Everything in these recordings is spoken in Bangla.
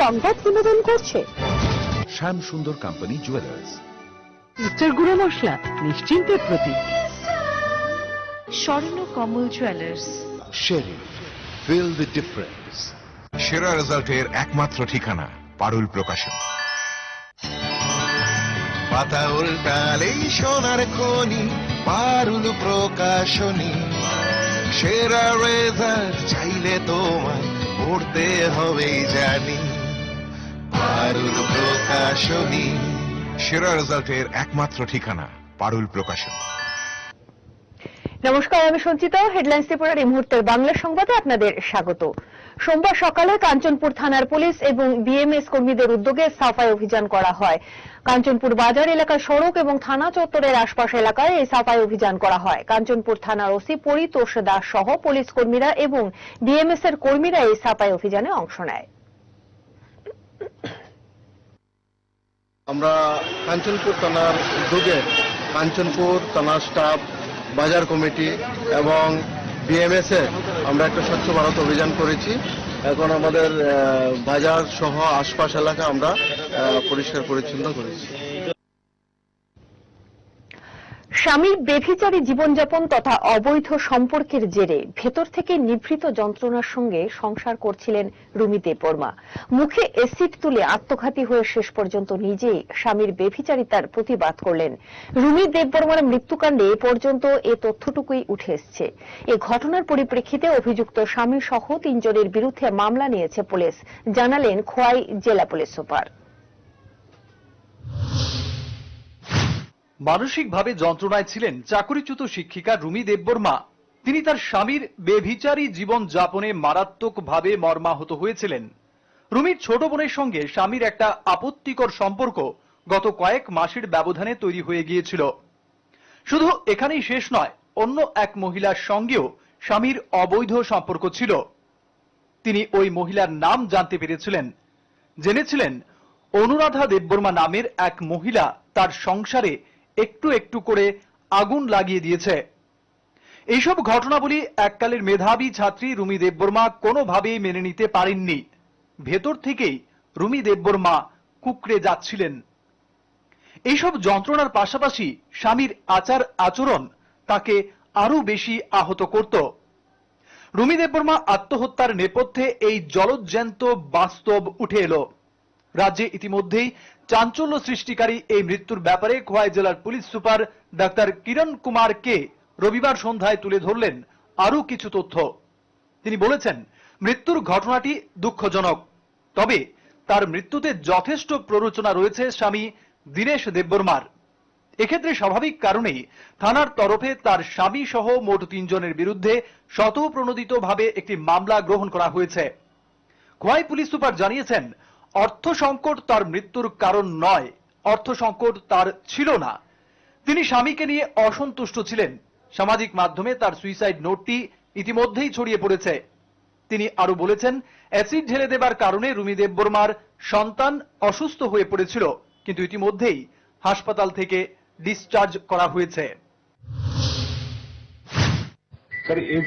সংবাদ বিনোদন করছে শ্যাম সুন্দর কোম্পানি জুয়েলার্স। উচ্চের গুঁড়ো মশলা নিশ্চিন্তের প্রতীক। স্বর্ণ কমল জুয়েলার্স। শেরি, ফিল দ্য ডিফারেন্স। সেরা রেজাল্টের একমাত্র ঠিকানা পারুল প্রকাশন। পাতা উল্টালেই সোনার খনি পারুল প্রকাশনী। সেরা রেজাল্ট চাইলে তোমায় পড়তে হবে জানি পারুল প্রকাশনী। সেরা রেজাল্টের একমাত্র ঠিকানা পারুল প্রকাশন। নমস্কার, আমি সঞ্চিতা। হেডলাইন্স ত্রিপুরার এই মুহূর্তের বাংলা সংবাদে আপনাদের স্বাগত। সোমবার সকালে কাঞ্চনপুর থানার পুলিশ এবং বিএমএস কর্মীদের উদ্যোগে সাফাই অভিযান করা হয়। কাঞ্চনপুর বাজার এলাকার সড়ক এবং থানা চত্বরের আশপাশ এলাকায় এই সাফাই অভিযান করা হয়। কাঞ্চনপুর থানার ওসি পরিতোষ দাস সহ পুলিশ কর্মীরা এবং বিএমএস এর কর্মীরা এই সাফাই অভিযানে অংশ নেয়। আমরা কাঞ্চনপুর থানার উদ্যোগে কাঞ্চনপুর থানা স্টাফ, বাজার কমিটি এবং বিএমএস এ আমরা একটা স্বচ্ছ ভারত অভিযান করেছি। এখন আমাদের বাজার সহ আশপাশ এলাকা আমরা পরিষ্কার পরিচ্ছন্ন করেছি। স্বামীর বেভিচারী জীবনযাপন তথা অবৈধ সম্পর্কের জেরে ভেতর থেকে নিভৃত যন্ত্রণার সঙ্গে সংসার করছিলেন রুমি দেববর্মা। মুখে এসিড তুলে আত্মঘাতী হয়ে শেষ পর্যন্ত নিজেই স্বামীর বেভিচারিতার প্রতিবাদ করলেন। রুমি দেববর্মার মৃত্যুকাণ্ডে এ পর্যন্ত এ তথ্যটুকুই উঠে এসছে। এ ঘটনার পরিপ্রেক্ষিতে অভিযুক্ত স্বামী সহ 3 জনের বিরুদ্ধে মামলা নিয়েছে পুলিশ, জানালেন খোয়াই জেলা পুলিশ সুপার। মানসিকভাবে যন্ত্রণায় ছিলেন চাকরিচ্যুত শিক্ষিকা রুমি দেববর্মা। তিনি তার স্বামীর বেভিচারী জীবন যাপনে মারাত্মকভাবে মর্মাহত হয়েছিলেন। রুমির ছোট বোনের সঙ্গে স্বামীর একটা আপত্তিকর সম্পর্ক গত কয়েক মাসের ব্যবধানে তৈরি হয়ে গিয়েছিল। শুধু এখানেই শেষ নয়, অন্য এক মহিলার সঙ্গেও স্বামীর অবৈধ সম্পর্ক ছিল। তিনি ওই মহিলার নাম জানতে পেরেছিলেন। জেনেছিলেন অনুরাধা দেববর্মা নামের এক মহিলা তার সংসারে একটু একটু করে আগুন লাগিয়ে দিয়েছে। এইসব ঘটনাবলী এককালের মেধাবী ছাত্রী রুমি দেববর্মা কোনোভাবেই মেনে নিতে পারেননি। ভেতর থেকেই রুমি দেববর্মা কুঁকড়ে যাচ্ছিলেন। এইসব যন্ত্রণার পাশাপাশি স্বামীর আচার আচরণ তাকে আরো বেশি আহত করত। রুমি দেববর্মা আত্মহত্যার নেপথ্যে এই জলজ্যান্ত বাস্তব উঠে এলো। রাজ্যে ইতিমধ্যেই চাঞ্চল্য সৃষ্টিকারী এই মৃত্যুর ব্যাপারে খোয়াই জেলার পুলিশ সুপার ডাক্তার কিরণ কুমার কে রবিবার সন্ধ্যায় তুলে ধরলেন আরো কিছু তথ্য। তিনি বলেছেন, মৃত্যুর ঘটনাটি দুঃখজনক, তবে তার মৃত্যুতে যথেষ্ট প্ররোচনা রয়েছে স্বামী দীনেশ দেববর্মার। এক্ষেত্রে স্বাভাবিক কারণেই থানার তরফে তার স্বামী সহ মোট 3 জনের বিরুদ্ধে স্বতঃপ্রণোদিতভাবে একটি মামলা গ্রহণ করা হয়েছে। খোয়াই পুলিশ সুপার জানিয়েছেন, অর্থ সংকট তার মৃত্যুর কারণ নয়, অর্থ সংকট তার ছিল না। তিনি স্বামীকে নিয়ে অসন্তুষ্ট ছিলেন। সামাজিক মাধ্যমে তার সুইসাইড নোটটি ইতিমধ্যেই ছড়িয়ে পড়েছে। তিনি আরো বলেছেন, অ্যাসিড ঢেলে দেবার কারণে রুমি দেববর্মার সন্তান অসুস্থ হয়ে পড়েছিল, কিন্তু ইতিমধ্যেই হাসপাতাল থেকে ডিসচার্জ করা হয়েছে। सर ये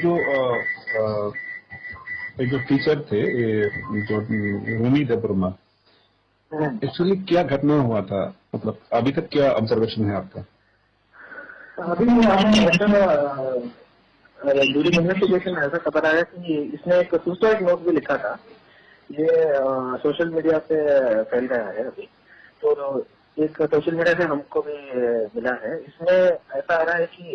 जो टीचर थे, ये जो रूमी देबबर्मा, एक्चुअली क्या घटना हुआ था? मतलब अभी तक क्या ऑब्जर्वेशन है आपका? अभी ड्यूरिंग इन्वेस्टिगेशन ऐसा पता आया कि इसने एक सुसाइड नोट भी लिखा था। ये सोशल मीडिया पे फैल रहा है अभी, तो एक सोशल मीडिया से हमको भी मिला है। इसमें ऐसा आ रहा है कि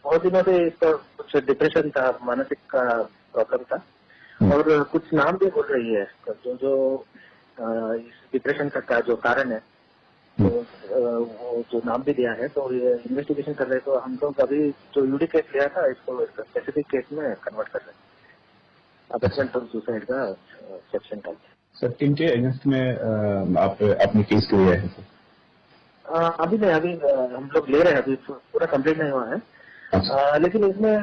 बहुत दिनों से इसका कुछ डिप्रेशन था, मानसिक का प्रॉब्लम था, और कुछ नाम भी बोल रही है जो इस डिप्रेशन का जो कारण है, तो वो जो नाम भी दिया है। तो ये इन्वेस्टिगेशन कर रहे, तो हम लोग अभी जो यूडी केस लिया था इसको स्पेसिफिक केस में कन्वर्ट कर रहे हैं। अटेम्प्ट ऑफ सुसाइड का सेक्शन का। सर, किनके अगेंस्ट में आपने केस किया है? अभी नहीं, अभी हम लोग ले रहे हैं, अभी पूरा कंप्लीट नहीं हुआ है। लेकिन इसमें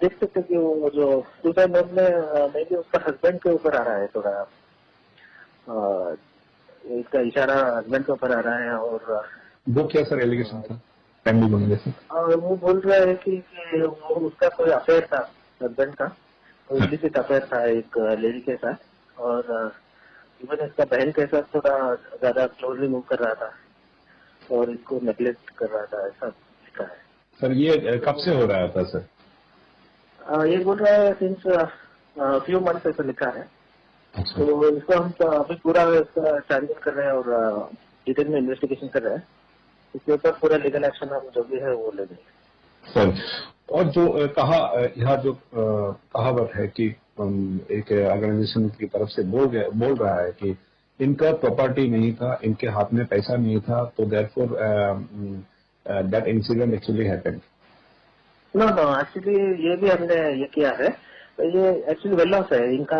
देख सकते कि वो जो सुसाइड नोट में मे भी उसका हस्बैंड के ऊपर आ रहा है, थोड़ा इसका इशारा हस्बैंड के ऊपर आ रहा है। और वो क्या सर एलिगेशन था? वो बोल रहा है कि वो उसका कोई अफेयर था हस्बैंड का, इलिसिट अफेयर था एक लेडी के साथ, और इवन इसका बहन के साथ थोड़ा ज्यादा क्लोजली मूव कर रहा था और इसको नेग्लेक्ट कर रहा था, ऐसा लिखा है। सर ये कब से हो रहा था सर? ये बोल रहा है सिंस फ्यू मंथ्स ऐसा लिखा है। अच्छा तो इसको हम अभी पूरा इसका चार्जिंग कर रहे हैं और डिटेल में इन्वेस्टिगेशन कर रहे हैं। इसके ऊपर पूरा लीगल एक्शन हम जो भी है वो ले लेंगे सर। और जो यहाँ जो कहावत है कि एक ऑर्गेनाइजेशन की तरफ से बोल रहा है कि इनका प्रॉपर्टी नहीं था, इनके हाथ में पैसा नहीं था, तो therefore that incident actually happened. No actually ये भी हमने ये किया है। तो ये एक्चुअली वेल ऑफ है, इनका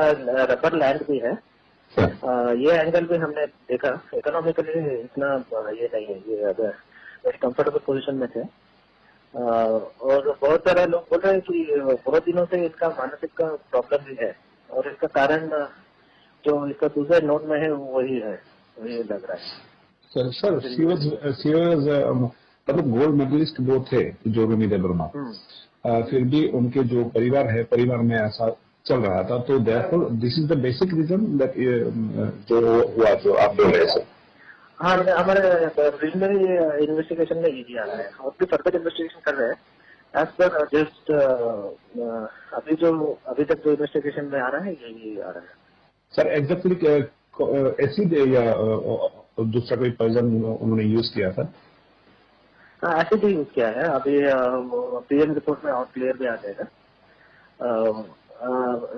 रबर लैंड भी है। ये एंगल भी हमने देखा, इकोनॉमिकली इतना ये नहीं है, ये अगर वेरी कंफर्टेबल पोजीशन में थे। और बहुत सारे लोग बोल रहे हैं कि बहुत दिनों से इनका मानसिक का प्रॉब्लम भी है और इसका कारण जो इसका दूसरे नोट में है वो वही है, वही लग रहा है। सर शी वाज मतलब गोल्ड मेडलिस्ट वो थे जो रूमी देबबर्मा, फिर भी उनके जो परिवार में ऐसा चल रहा था, तो therefore this is the basic reason that जो हुआ जो आप बोल रहे हैं। हाँ, हमारे प्रिलिमिनरी इन्वेस्टिगेशन में यही आ रहा है और भी फर्दर इन्वेस्टिगेशन कर रहे हैं। एज पर जस्ट अभी तक जो इन्वेस्टिगेशन में आ रहा है यही आ रहा है। सर एग्जैक्टली एसिड या दूसरा कोई पॉइजन उन्होंने यूज किया था? एसिड ही यूज किया है। अभी पीएम रिपोर्ट में और क्लियर भी आ जाएगा।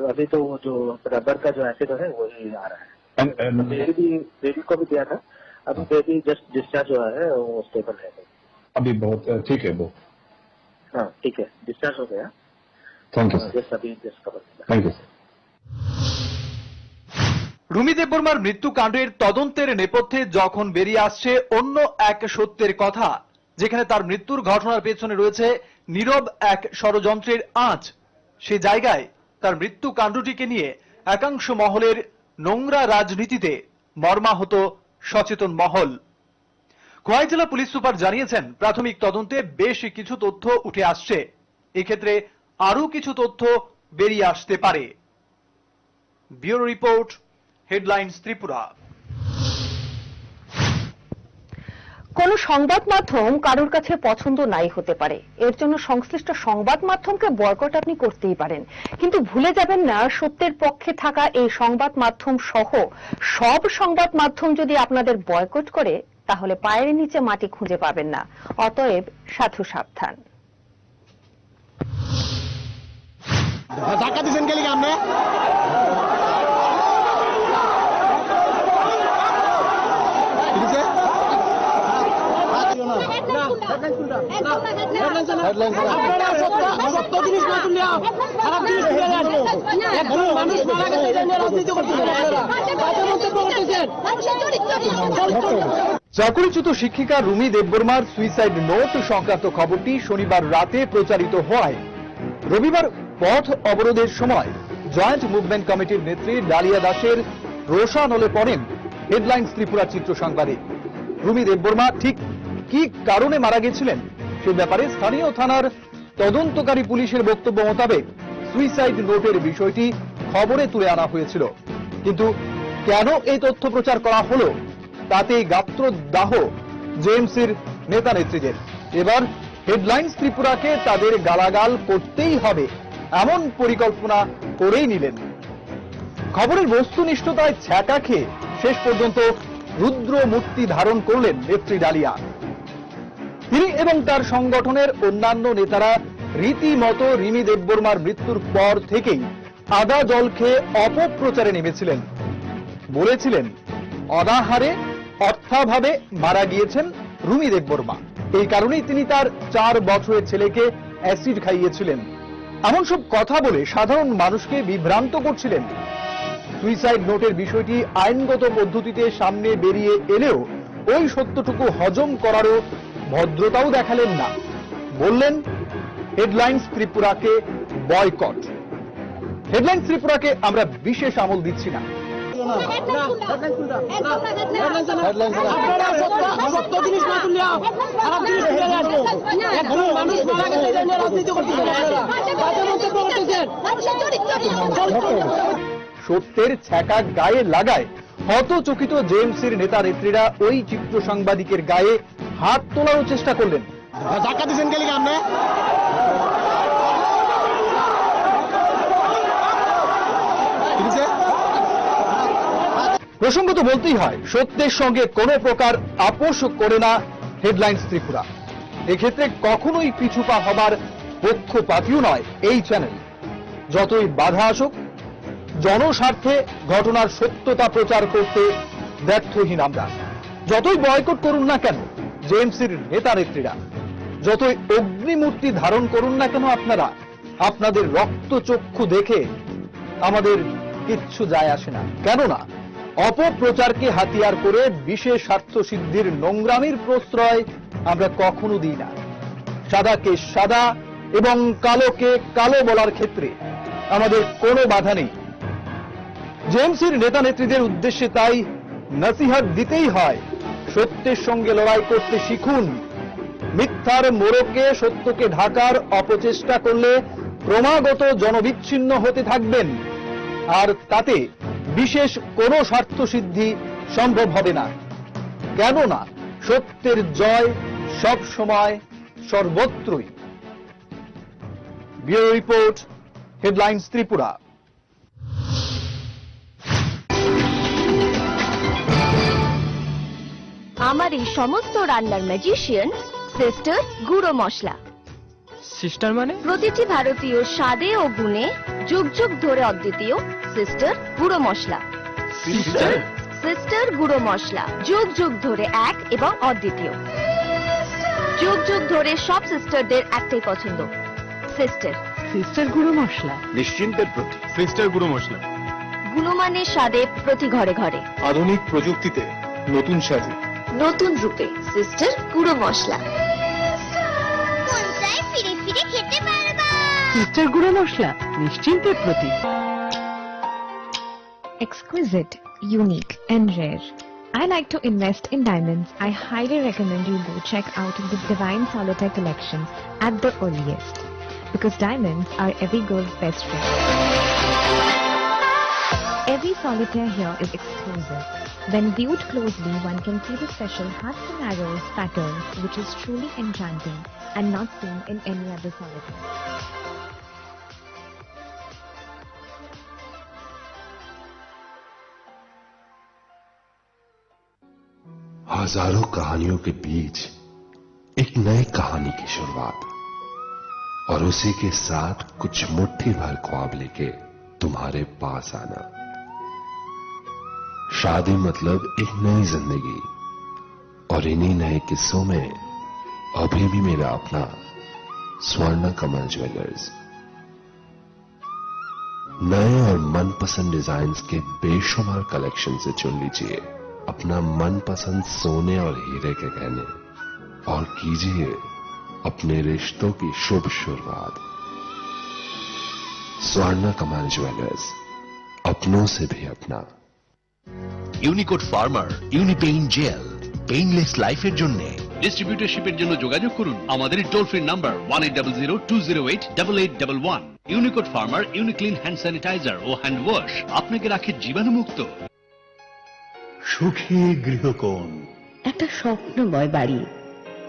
अभी तो वो जो रबर का जो एसिड है वही आ रहा है। बेबी को भी दिया था। अभी बेबी जस्ट डिस्चार्ज हुआ है, वो स्टेबल है अभी, बहुत ठीक है वो। हाँ ठीक है, डिस्चार्ज हो गया। थैंक यू जस्ट अभी just cover. Thank you. Rumi দেববর্মার মৃত্যুকাণ্ডের তদন্তের নেপথ্যে যখন বেরিয়ে আসছে অন্য এক সত্যের কথা, যেখানে তার মৃত্যুর ঘটনার পেছনে রয়েছে নীরব এক ষড়যন্ত্রের আঁচ, সে জায়গায় তার মৃত্যুকাণ্ডটিকে নিয়ে একাংশ মহলের নোংরা রাজনীতিতে মর্মাহত সচেতন মহল। খোয়াই জেলা পুলিশ সুপার জানিয়েছেন, প্রাথমিক তদন্তে বেশ কিছু তথ্য উঠে আসছে, এক্ষেত্রে আরো কিছু তথ্য বেরিয়ে আসতে পারে। Bureau report, headlines Tripura. কোন সংবাদ মাধ্যম কারোর কাছে পছন্দ নাই হতে পারে, এর জন্য সংশ্লিষ্ট সংবাদ মাধ্যমকে বয়কট আপনি করতেই পারেন, কিন্তু ভুলে যাবেন না সত্যের পক্ষে থাকা এই সংবাদ মাধ্যম সহ সব সংবাদ মাধ্যম যদি আপনাদের বয়কট করে তাহলে পায়ের নিচে মাটি খুঁজে পাবেন না। অতএব সাধু সাবধান। চাকরিচ্যুত শিক্ষিকা রুমি দেববর্মার সুইসাইড নোট সংক্রান্ত খবরটি শনিবার রাতে প্রচারিত হওয়ায় রবিবার পথ অবরোধের সময় জয়েন্ট মুভমেন্ট কমিটির নেত্রী ডালিয়া দাসের রোষানলে পড়েন হেডলাইন্স ত্রিপুরা চিত্র সাংবাদিক। রুমি দেববর্মা ঠিক কি কারণে মারা গেছিলেন সে ব্যাপারে স্থানীয় থানার তদন্তকারী পুলিশের বক্তব্য মোতাবেক সুইসাইড নোটের বিষয়টি খবরে তুলে আনা হয়েছিল, কিন্তু কেন এই তথ্য প্রচার করা হলো তাতে গাত্রদাহ জেএমসির নেতা নেত্রীদের। এবার হেডলাইন্স ত্রিপুরাকে তাদের গালাগাল করতেই হবে এমন পরিকল্পনা করেই নিলেন। খবরের বস্তুনিষ্ঠতায় ছ্যাঁকা খেয়ে শেষ পর্যন্ত রুদ্র মূর্তি ধারণ করলেন নেত্রী ডালিয়া। তিনি এবং তার সংগঠনের অন্যান্য নেতারা রীতিমতো রিমি দেববর্মার মৃত্যুর পর থেকেই আদা জল খেয়ে অপপ্রচারে নেমেছিলেন। বলেছিলেন অনাহারে অর্থাভাবে মারা গিয়েছেন রুমি দেববর্মা, এই কারণেই তিনি তার 4 বছরের ছেলেকে অ্যাসিড খাইয়েছিলেন, এমন সব কথা বলে সাধারণ মানুষকে বিভ্রান্ত করছিলেন। সুইসাইড নোটের বিষয়টি আইনগত পদ্ধতিতে সামনে বেরিয়ে এলেও ওই সত্যটুকু হজম করারও ভদ্রতাও দেখালেন না, বললেন হেডলাইন্স ত্রিপুরাকে বয়কট। হেডলাইন্স ত্রিপুরাকে আমরা বিশেষ আমল দিচ্ছি না। সত্যের ছ্যাঁকা গায়ে লাগায় হতচকিত জেএমসির নেতা নেত্রীরা ওই চিত্র সাংবাদিকের গায়ে হাত তোলারও চেষ্টা করলেন। ধাক্কা দিচ্ছেন গেলে আপনি? প্রসঙ্গত বলতেই হয়, সত্যের সঙ্গে কোনো প্রকার আপোষ করে না হেডলাইন্স ত্রিপুরা। এক্ষেত্রে কখনোই পিছুপা হবার পক্ষপাতীয় নয় এই চ্যানেল। যতই বাধা আসুক, জনস্বার্থে ঘটনার সত্যতা প্রচার করতে ব্যর্থহীন আমরা। যতই বয়কট করুন না কেন জেএমসির নেতা নেত্রীরা, যতই অগ্নিমূর্তি ধারণ করুন না কেন আপনারা, আপনাদের রক্তচক্ষু দেখে আমাদের কিচ্ছু যায় আসে না। কেননা অপপ্রচারকে হাতিয়ার করে বিশেষ স্বার্থ সিদ্ধির নোংরামির প্রশ্রয় আমরা কখনো দিই না। সাদাকে সাদা এবং কালোকে কালো বলার ক্ষেত্রে আমাদের কোনো বাধা নেই। জেএমসির নেতা নেত্রীদের উদ্দেশ্যে তাই নসিহত দিতেই হয়, সত্যের সঙ্গে লড়াই করতে শিখুন। মিথ্যার মোড়কে সত্যকে ঢাকার অপচেষ্টা করলে ক্রমাগত জনবিচ্ছিন্ন হতে থাকবেন, আর তাতে বিশেষ কোনো স্বার্থসিদ্ধি সম্ভব হবে না। কেননা সত্যের জয় সব সময় সর্বত্রই। Bureau report, headlines Tripura. আমার এই সমস্ত রান্নার ম্যাজিশিয়ান সিস্টার গুঁড়ো মশলা। সিস্টার মানে? প্রতিটি ভারতীয় স্বাদে ও গুণে যুগ যুগ ধরে অদ্বিতীয় সিস্টার গুঁড়ো মশলা। সিস্টার গুঁড়ো মশলা যুগ যুগ ধরে এক এবং অদ্বিতীয়। যুগ যুগ ধরে সব সিস্টারদের একটাই পছন্দ, সিস্টার। সিস্টার গুঁড়ো মশলা নিশ্চিন্তের প্রতি সিস্টার গুঁড়ো মশলা। গুণমানের স্বাদে প্রতি ঘরে ঘরে, আধুনিক প্রযুক্তিতে নতুন সাজে, নতুন রূপে সিস্টার গুঁড়ো মশলা। ফিরে ফিরে খেতে পারবা। সিস্টার গুঁড়ো মশলা নিশ্চিন্তের প্রতীক। Exquisite, unique and rare. I like to invest in diamonds. I highly recommend you go check out the Divine Solitaire collections at the earliest, because diamonds are every girl's best friend. Every solitaire here is exclusive. When viewed closely, one can see the special hearts and arrows pattern, which is truly enchanting and not seen in any other solitaire. हजारों कहानियों के बीच एक नई कहानी की शुरुआत, और उसी के साथ कुछ मुट्ठी भर ख्वाब लेके तुम्हारे पास आना। शादी मतलब एक नई जिंदगी, और इन्हीं नए किस्सों में अभी भी मेरा अपना स्वर्ण कमल ज्वेलर्स। नए और मनपसंद डिजाइन्स के बेशुमार कलेक्शन से चुन लीजिए अपना मनपसंद सोने और हीरे के गहने, और कीजिए अपने रिश्तों की शुभ शुरुआत। स्वर्ण कमल ज्वेलर्स, अपनों से भी अपना। ইউনিকোড ফার্মার ইউনিপেইন জেল পেইনলেস লাইফের জন্য। ডিস্ট্রিবিউটরশিপের জন্য যোগাযোগ করুন আমাদের টোল ফ্রি নাম্বার 1800-208-8811। ইউনিকোড ফার্মার ইউনিক্লিন হ্যান্ড স্যানিটাইজার ও হ্যান্ড ওয়াশ আপনাকে রাখে জীবাণুমুক্ত। সুখী গৃহকোণ, একটা স্বপ্নময় বাড়ি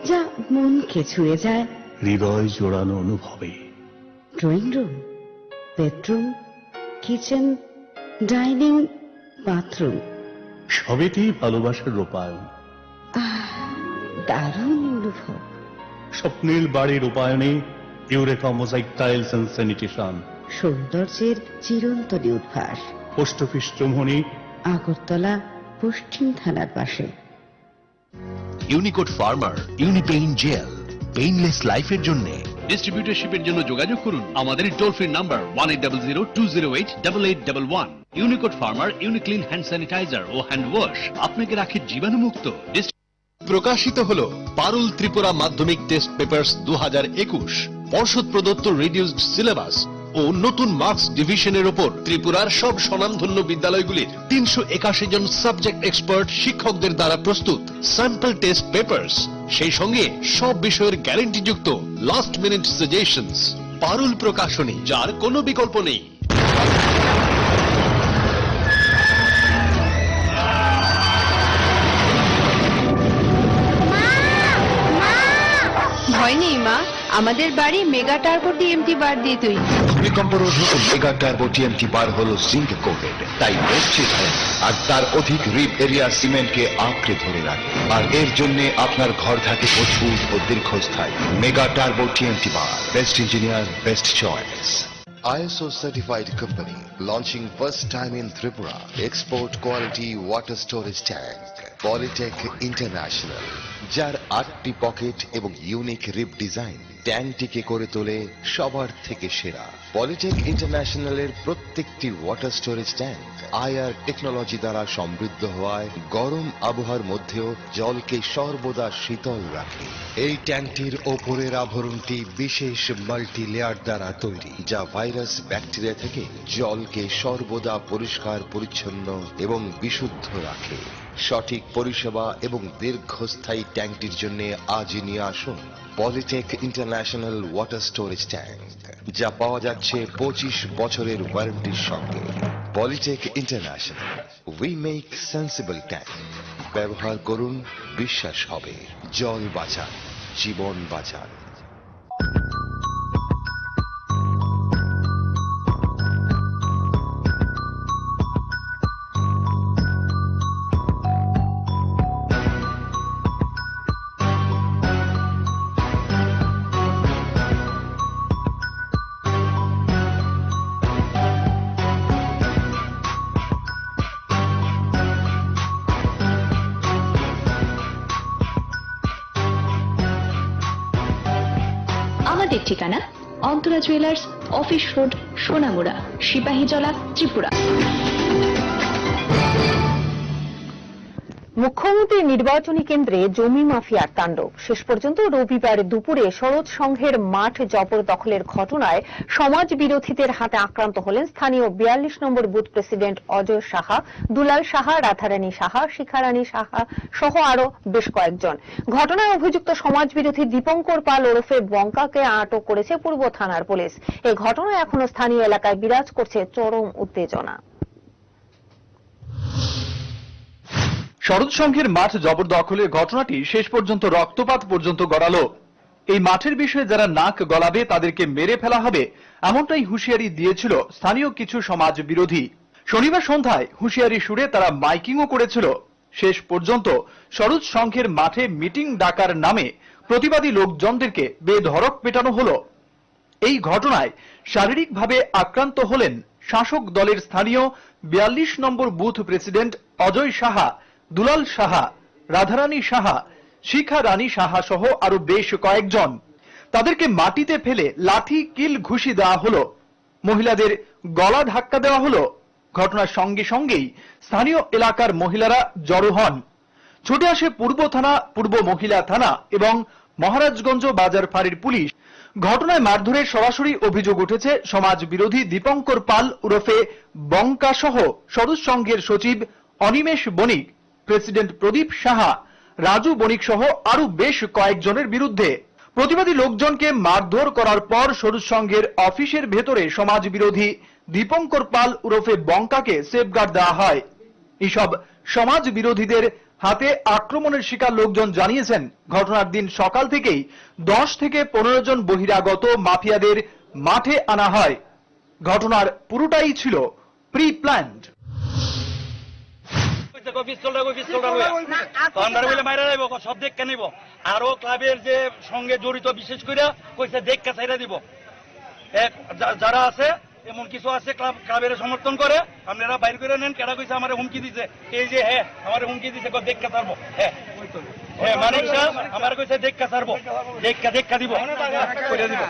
যা মনকে ছুঁয়ে যায়, হৃদয় জোড়ানো অনুভবে। Drawing room, bedroom, kitchen, dining, bathroom, সবেতেই ভালোবাসার রূপায়ণ। দারুণ অনুভব। স্বপ্নের বাড়ির রূপায়ণে Eureka mosaic tiles and sanitation. সৌন্দর্যের চিরন্তনী উদ্ভাস। পোস্ট অফিস চৌমুহনী, আগরতলা, পশ্চিম থানার পাশে। ইউনিকোড ফার্মার ইউনিপেইন জেল পেইনলেস লাইফের জন্য। ডিস্ট্রিবিউটরশিপের জন্য যোগাযোগ করুন আমাদের টোল ফ্রি নাম্বার 1800-208-8811। ইউনিকোড ফার্মার ইউনিক্লিন হ্যান্ড স্যানিটাইজার ও হ্যান্ড ওয়াশ আপনাকে রাখে জীবাণুমুক্ত। প্রকাশিত হলো পারুল ত্রিপুরা মাধ্যমিক টেস্ট পেপার্স 2021। পর্ষদ প্রদত্ত রিডিউসড সিলেবাস ও নতুন মার্কস ডিভিশনের ওপর ত্রিপুরার সব স্বনামধন্য বিদ্যালয়গুলির 381 জন সাবজেক্ট এক্সপার্ট শিক্ষকদের দ্বারা প্রস্তুত স্যাম্পল টেস্ট পেপার্স, সেই সঙ্গে সব বিষয়ের গ্যারান্টিযুক্ত লাস্ট মিনিট সাজেশনস। পারুল প্রকাশনী, যার কোনো বিকল্প নেই। মা, আমাদের বাড়ি মেগা টার্বো টিএমটি বার দিয়ে তৈরি। ভূমিকম্প রোধক মেগা টার্বো টিএমটি বার হলো জিঙ্ক কোটেড, তাই মসৃণ হয় আর তার অধিক রিপ এরিয়া সিমেন্টকে আঁকড়ে ধরে রাখে, আর এর জন্য আপনার ঘর থাকে মজবুত ও দীর্ঘস্থায়ী। Mega turbo TMT bar, best engineer, best choice. ISO certified company launching first time in Tripura export quality water storage tank Polytech International, যার 8টি পকেট এবং ইউনিক রিপ ডিজাইন ট্যাঙ্কটিকে করে তোলে সবার থেকে সেরা। পলিটেক ইন্টারন্যাশনালের প্রত্যেকটি water storage tank IR technology দ্বারা সমৃদ্ধ হওয়ায় গরম আবহাওয়ার মধ্যেও জলকে সর্বদা শীতল রাখে। এই ট্যাঙ্কটির ওপরের আবরণটি বিশেষ মাল্টি লেয়ার দ্বারা তৈরি, যা ভাইরাস ব্যাকটেরিয়া থেকে জলকে সর্বদা পরিষ্কার পরিচ্ছন্ন এবং বিশুদ্ধ রাখে। সঠিক পরিষেবা এবং দীর্ঘস্থায়ী ট্যাঙ্কটির জন্য আজই নিয়ে আসুন Polytech international water storage tank, যা পাওয়া যাচ্ছে 25 বছরের ওয়ারেন্টির সঙ্গে। Polytech international, we make sensible tank. ব্যবহার করুন, বিশ্বাস হবে। জল বাঁচান, জীবন বাঁচান। আমাদের ঠিকানা Antara jewellers, office road, Sonamura, Sepahijala, Tripura. মুখ্যমন্ত্রীর নির্বাচনী কেন্দ্রে জমি মাফিয়ার তাণ্ডব। শেষ পর্যন্ত রবিবার দুপুরে সরোজ সংঘের মাঠ জবরদখলের ঘটনায় সমাজ বিরোধীদের হাতে আক্রান্ত হলেন স্থানীয় 42 নম্বর বুথ প্রেসিডেন্ট অজয় সাহা, দুলাল সাহা, রাধারানী সাহা, শিখারানী সাহা সহ আরো বেশ কয়েকজন। ঘটনায় অভিযুক্ত সমাজ বিরোধী দীপঙ্কর পাল ওরফে বঙ্কাকে আটক করেছে পূর্ব থানার পুলিশ। এই ঘটনায় এখনো স্থানীয় এলাকায় বিরাজ করছে চরম উত্তেজনা। সরোজ সংঘের মাঠ জবরদখলের ঘটনাটি শেষ পর্যন্ত রক্তপাত পর্যন্ত গড়ালো। এই মাঠের বিষয়ে যারা নাক গলাবে তাদেরকে মেরে ফেলা হবে, এমনটাই হুঁশিয়ারি দিয়েছিল স্থানীয় কিছু সমাজ বিরোধী। শনিবার সন্ধ্যায় হুঁশিয়ারি সুরে তারা মাইকিংও করেছিল। শেষ পর্যন্ত সরোজ সংঘের মাঠে মিটিং ডাকার নামে প্রতিবাদী লোকজনদেরকে বেধড়ক পেটানো হলো। এই ঘটনায় শারীরিকভাবে আক্রান্ত হলেন শাসক দলের স্থানীয় 42 নম্বর বুথ প্রেসিডেন্ট অজয় সাহা, দুলাল সাহা, রাধারানী সাহা, শিখা রানী সাহা সহ আরো বেশ কয়েকজন। তাদেরকে মাটিতে ফেলে লাঠি কিল ঘুষি দেওয়া হলো, মহিলাদের গলা ধাক্কা দেওয়া হলো। ঘটনার সঙ্গে সঙ্গেই স্থানীয় এলাকার মহিলারা জড়ো হন। ছুটে আসে পূর্ব থানা, পূর্ব মহিলা থানা এবং মহারাজগঞ্জ বাজার ফাঁড়ির পুলিশ। ঘটনায় মারধরের সরাসরি অভিযোগ উঠেছে সমাজ বিরোধী দীপঙ্কর পাল ওরফে বঙ্কা সহ সরোজ সংঘের সচিব অনিমেষ বণিক, প্রেসিডেন্ট প্রদীপ সাহা, রাজু বণিক সহ আরো বেশ কয়েকজনের বিরুদ্ধে। প্রতিবাদী লোকজনকে মারধর করার পর সরোজ সংঘের অফিসের ভেতরে সমাজ বিরোধী দীপঙ্কর পাল ওরফে বঙ্কাকে সেফগার্ড দেওয়া হয়। এসব সমাজ বিরোধীদের হাতে আক্রমণের শিকার লোকজন জানিয়েছেন, ঘটনার দিন সকাল থেকেই 10 থেকে 15 জন বহিরাগত মাফিয়াদের মাঠে আনা হয়। ঘটনার পুরোটাই ছিল প্রি প্ল্যান্ড। আরো ক্লাবের যে সঙ্গে জড়িত বিশেষ করে কইছে দেখা ছাইরা দিব, যারা আছে এমন কিছু আছে ক্লাবের সমর্থন করে, আপনারা বাইর করে নেন। কেডা কইছে আমার হুমকি দিছে, এই যে হ্যাঁ আমার হুমকি দিছে দেখা ছাড়বো। হ্যাঁ হ্যাঁ মানিক সাহেব আমার কইছে দেখা ছাড়বো, দেখা দিব করে দিব।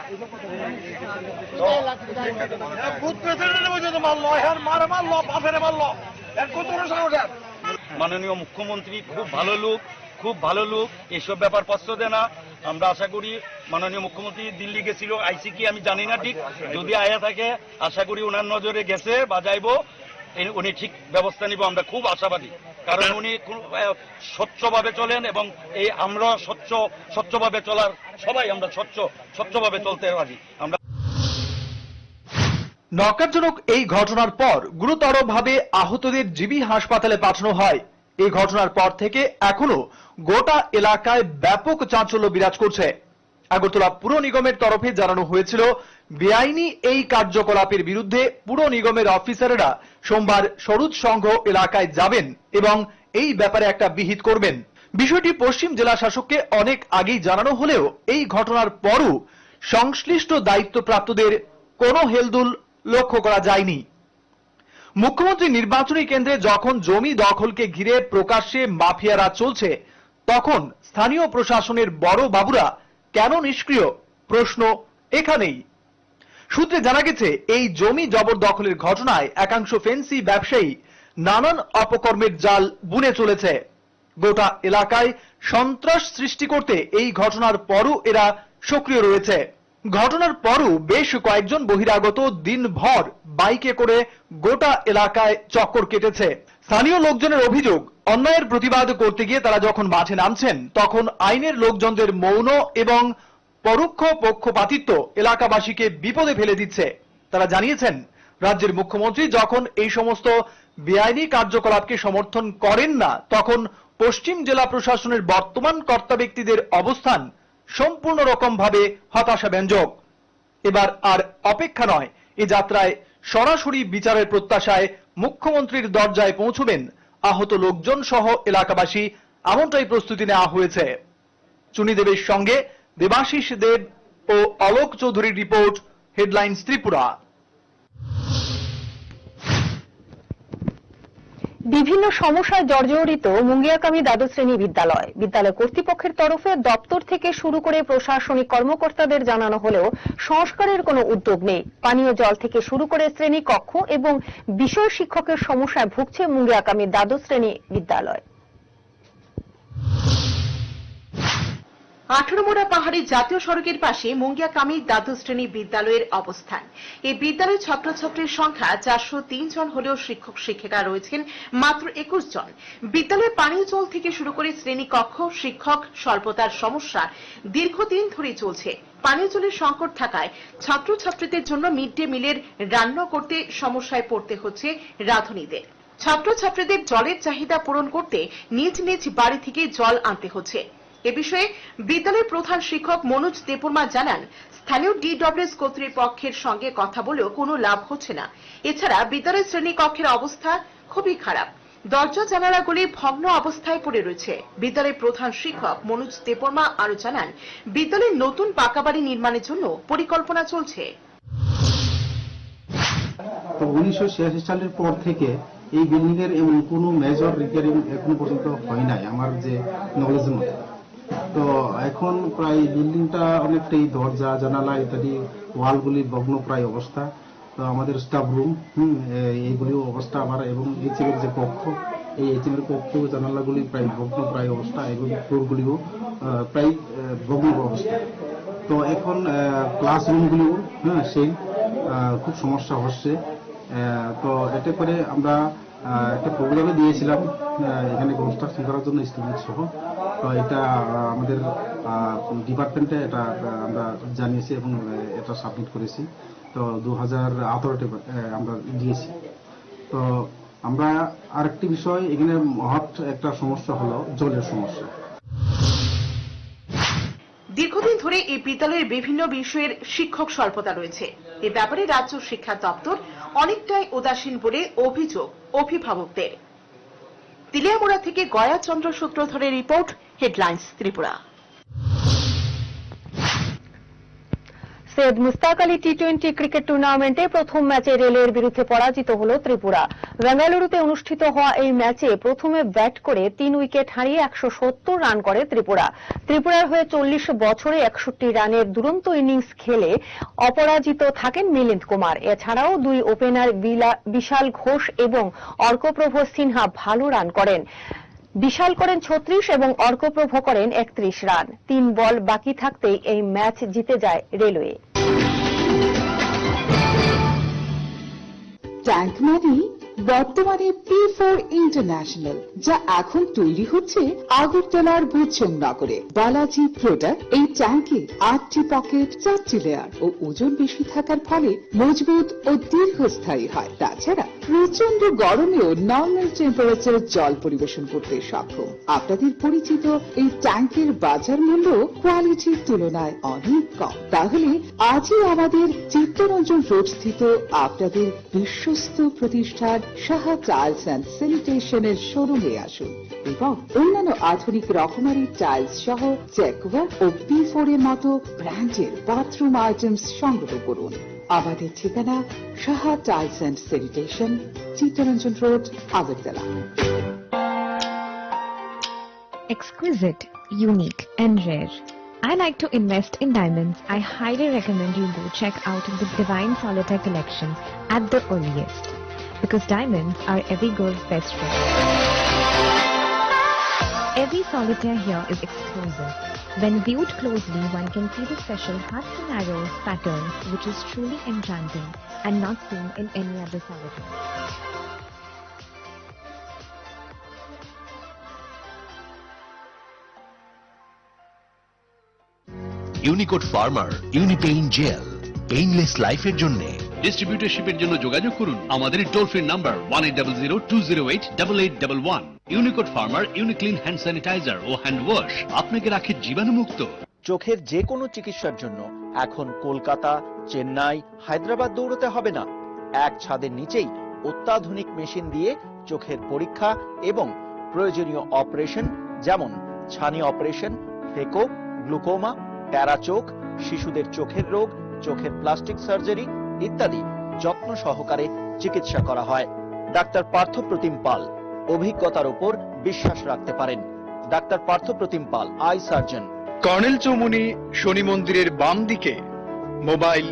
মাননীয় মুখ্যমন্ত্রী খুব ভালো লোক, খুব ভালো লোক, এসব ব্যাপার পছন্দ দেয় না। আমরা আশা করি মাননীয় মুখ্যমন্ত্রী দিল্লি গেছিল, আইসি কি আমি জানি না ঠিক, যদি আয়া থাকে আশা করি ওনার নজরে গেছে বা যাইবো, উনি ঠিক ব্যবস্থা নিব, আমরা খুব আশাবাদী। কারণ উনি স্বচ্ছভাবে চলেন এবং এই আমরা স্বচ্ছভাবে চলার সবাই আমরা স্বচ্ছভাবে চলতে রাজি। আমরা নকারজনক এই ঘটনার পর গুরুতরভাবে আহতদের জিবি হাসপাতালে পাঠানো হয়। এই ঘটনার পর থেকে এখনো গোটা এলাকায় ব্যাপক চাঞ্চল্য বিরাজ করছে। আগরতলা পুর নিগমের তরফে জানানো হয়েছিল বেআইনি এই কার্যকলাপের বিরুদ্ধে পুর নিগমের অফিসাররা সোমবার সরুদ সংঘ এলাকায় যাবেন এবং এই ব্যাপারে একটা বিহিত করবেন। বিষয়টি পশ্চিম জেলা শাসককে অনেক আগেই জানানো হলেও এই ঘটনার পরও সংশ্লিষ্ট দায়িত্বপ্রাপ্তদের কোনো হেলদুল লক্ষ্য করা যায়নি। মুখ্যমন্ত্রী নির্বাচনী কেন্দ্রে যখন জমি দখলকে ঘিরে প্রকাশ্যে মাফিয়ারা চলছে, তখন স্থানীয় প্রশাসনের বড় বাবুরা কেন নিষ্ক্রিয়? প্রশ্ন এখানেই। সূত্রে জানা গেছে, এই জমি জবরদখলের ঘটনায় একাংশ ফেন্সি ব্যবসায়ী নানান অপকর্মের জাল বুনে চলেছে। গোটা এলাকায় সন্ত্রাস সৃষ্টি করতে এই ঘটনার পরও এরা সক্রিয় রয়েছে। ঘটনার পরও বেশ কয়েকজন বহিরাগত দিনভর বাইকে করে গোটা এলাকায় চক্কর কেটেছে। স্থানীয় লোকজনের অভিযোগ, অন্যায়ের প্রতিবাদ করতে গিয়ে তারা যখন মাঠে নামছেন, তখন আইনের লোকজনদের মৌন এবং পরোক্ষ পক্ষপাতিত্ব এলাকাবাসীকে বিপদে ফেলে দিচ্ছে। তারা জানিয়েছেন, রাজ্যের মুখ্যমন্ত্রী যখন এই সমস্ত বেআইনি কার্যকলাপকে সমর্থন করেন না, তখন পশ্চিম জেলা প্রশাসনের বর্তমান কর্তা ব্যক্তিদের অবস্থান সম্পূর্ণ রকম ভাবে হতাশাব্যঞ্জক। এবার আর অপেক্ষা নয়, এই যাত্রায় সরাসরি বিচারের প্রত্যাশায় মুখ্যমন্ত্রীর দরজায় পৌঁছবেন আহত লোকজন সহ এলাকাবাসী, এমনটাই প্রস্তুতি নেওয়া হয়েছে। চুনি দেবের সঙ্গে দেবাশিস দেব ও অলোক চৌধুরীর রিপোর্ট, হেডলাইন্স ত্রিপুরা। বিভিন্ন সমস্যায় জর্জরিত মুঙ্গিয়াকামী দ্বাদশ শ্রেণী বিদ্যালয় কর্তৃপক্ষের তরফে দপ্তর থেকে শুরু করে প্রশাসনিক কর্মকর্তাদের জানানো হলেও সংস্কারের কোনো উদ্যোগ নেই। পানীয় জল থেকে শুরু করে শ্রেণী কক্ষ এবং বিষয় শিক্ষকের সমস্যায় ভুগছে মুঙ্গিয়াকামী দ্বাদশ শ্রেণী বিদ্যালয়। 18 মোড়া পাহাড়ি জাতীয় সড়কের পাশে মুঙ্গিয়াকামী দ্বাদশ শ্রেণী বিদ্যালয়ের অবস্থান। এই বিদ্যালয়ের ছাত্রছাত্রীর সংখ্যা 403 জন হলেও শিক্ষক শিক্ষিকা রয়েছেন মাত্র 21 জন। বিদ্যালয়ে পানীয় জল থেকে শুরু করে শ্রেণী কক্ষ, শিক্ষক স্বল্পতার সমস্যা দীর্ঘদিন ধরে চলছে। পানীয় জলের সংকট থাকায় ছাত্রছাত্রীদের জন্য মিড ডে মিলের রান্না করতে সমস্যায় পড়তে হচ্ছে রাঁধুনিদের। ছাত্রছাত্রীদের জলের চাহিদা পূরণ করতে নিজ নিজ বাড়ি থেকে জল আনতে হচ্ছে। এ বিষয়ে বিদ্যালয়ের প্রধান শিক্ষক মনোজ দেববর্মা জানান, স্থানীয় ডিডব্লিউএস কর্তৃপক্ষের সঙ্গে কথা বলেও কোনো লাভ হচ্ছে না। এছাড়া বিদ্যালয়ের শ্রেণী কক্ষের অবস্থা খুবই খারাপ, দরজা জানালাগুলি ভগ্ন অবস্থায় পড়ে রয়েছে। বিদ্যালয়ের প্রধান শিক্ষক মনোজ দেববর্মা আরো জানান, বিদ্যালয়ের নতুন পাকা বাড়ি নির্মাণের জন্য পরিকল্পনা চলছে। 1986 সালের পর থেকে এই বিল্ডিং এর এমন কোনো মেজর রিপেয়ারিং এখন পর্যন্ত হয় নাই আমার যে নলেজের মধ্যে। তো এখন প্রায় বিল্ডিংটা অনেকটাই দরজা জানালা ইত্যাদি ওয়ালগুলি ভগ্ন প্রায় অবস্থা। তো আমাদের স্টাফ রুম এইগুলিও অবস্থা আবার, এবং এইচএমের যে কক্ষ, এই এইচএমের কক্ষ জানালাগুলি প্রায় ভগ্ন প্রায় অবস্থা, এবং ফ্লোরগুলিও প্রায় ভগ্ন অবস্থা। তো এখন ক্লাসরুমগুলিও সেই খুব সমস্যা হচ্ছে। তো এতে করে আমরা একটা প্রোগ্রামে দিয়েছিলাম এখানে কনস্ট্রাকশন করার জন্য স্টুডেন্ট সহ। তো এটা আমাদের ডিপার্টমেন্টে এটা আমরা জানিয়েছি এবং এটা সাবমিট করেছি। তো 2018-তে আমরা দিয়েছি। তো আমরা আরেকটি বিষয় এখানে মহৎ একটা সমস্যা হলো জলের সমস্যা। দীর্ঘদিন ধরে এই বিদ্যালয়ের বিভিন্ন বিষয়ের শিক্ষক স্বল্পতা রয়েছে। এ ব্যাপারে রাজ্য শিক্ষা দপ্তর অনেকটাই উদাসীন বলে অভিযোগ অভিভাবকদের। তিলিয়ামুড়া থেকে গয়া চন্দ্র সূত্রধরের রিপোর্ট, হেডলাইন্স ত্রিপুরা। সৈয়দ মুস্তাক আলী টি-20 ক্রিকেট টুর্নামেন্টে প্রথম ম্যাচে রেলের বিরুদ্ধে পরাজিত হল ত্রিপুরা। বেঙ্গালুরুতে অনুষ্ঠিত হওয়া এই ম্যাচে প্রথমে ব্যাট করে 3 উইকেট হারিয়ে 170 রান করে ত্রিপুরা। ত্রিপুরার হয়ে 40 বছরে 61 রানের দুরন্ত ইনিংস খেলে অপরাজিত থাকেন মিলিন্দ কুমার। এছাড়াও 2 ওপেনার বিশাল ঘোষ এবং অর্কপ্রভ সিনহা ভালো রান করেন। বিশাল করেন 36 এবং অর্কপ্রভ করেন 31 রান। 3 বল বাকি থাকতেই এই ম্যাচ জিতে যায় রেলওয়ে। ট্যাঙ্ক মানি বর্তমানে P4 ইন্টারন্যাশনাল, যা এখন তৈরি হচ্ছে আগরতলার বুচং নগরে। বালাজি প্রোডাক্ট এই ট্যাঙ্কে 8টি পকেট, 4টি লেয়ার ও ওজন বেশি থাকার ফলে মজবুত ও দীর্ঘস্থায়ী হয়। তাছাড়া প্রচন্ড গরমেও নর্মাল টেম্পারেচার জল পরিবেশন করতে সক্ষম। আপনাদের পরিচিত এই ট্যাঙ্কের বাজার মূল্য কোয়ালিটির তুলনায় অনেক কম। তাহলে আজই আমাদের চিত্তরঞ্জন রোড স্থিত আপনাদের বিশ্বস্ত প্রতিষ্ঠান সাহা টাইলস অ্যান্ড স্যানিটেশনের শোরুমে আসুন এবং অন্যান্য আধুনিক রকমারি টাইলস সহ জ্যাকুয়ার ও P4 এর মতো ব্র্যান্ডের বাথরুম আইটেমস সংগ্রহ করুন। আমাদের ঠিকানা Saha tiles and sanitation, Chittaranjan road, Agartala. Exquisite, unique and rare. I like to invest in diamonds. I highly recommend you go check out the Divine Solitaire collections at the earliest, because diamonds are every girl's best friend. Every solitaire here is exclusive. When viewed closely, one can see the special hearts and arrows pattern, which is truly enchanting and not seen in any other solitaire. Unicode ফার্মার ইউনিপেইন জেল, পেইনলেস লাইফের জন্য। ডিস্ট্রিবিউটরশিপের জন্য যোগাযোগ করুন আমাদের টোল ফ্রি নাম্বার 1800-208-8811। ইউনিকোড ফার্মার ইউনিক্লিন হ্যান্ড স্যানিটাইজার ও হ্যান্ড ওয়াশ আপনাকে রাখে জীবাণুমুক্ত। চোখের যে কোনো চিকিৎসার জন্য এখন কলকাতা, চেন্নাই, হায়দ্রাবাদ দৌড়তে হবে না। এক ছাদের নিচেই অত্যাধুনিক মেশিন দিয়ে চোখের পরীক্ষা এবং প্রয়োজনীয় অপারেশন, যেমন ছানি অপারেশন, ফেকো, গ্লুকোমা, প্যারা চোখ, শিশুদের চোখের রোগ, চোখের প্লাস্টিক সার্জারি ইত্যাদি যত্ন সহকারে চিকিৎসা করা হয়। ডাক্তার পার্থপ্রতিম পাল, অভিজ্ঞতার উপর বিশ্বাস রাখতে পারেন। Doctor Parthapratim Pal, eye surgeon. Colonel Chowmuhani Shani মন্দিরের বাম দিকে। মোবাইল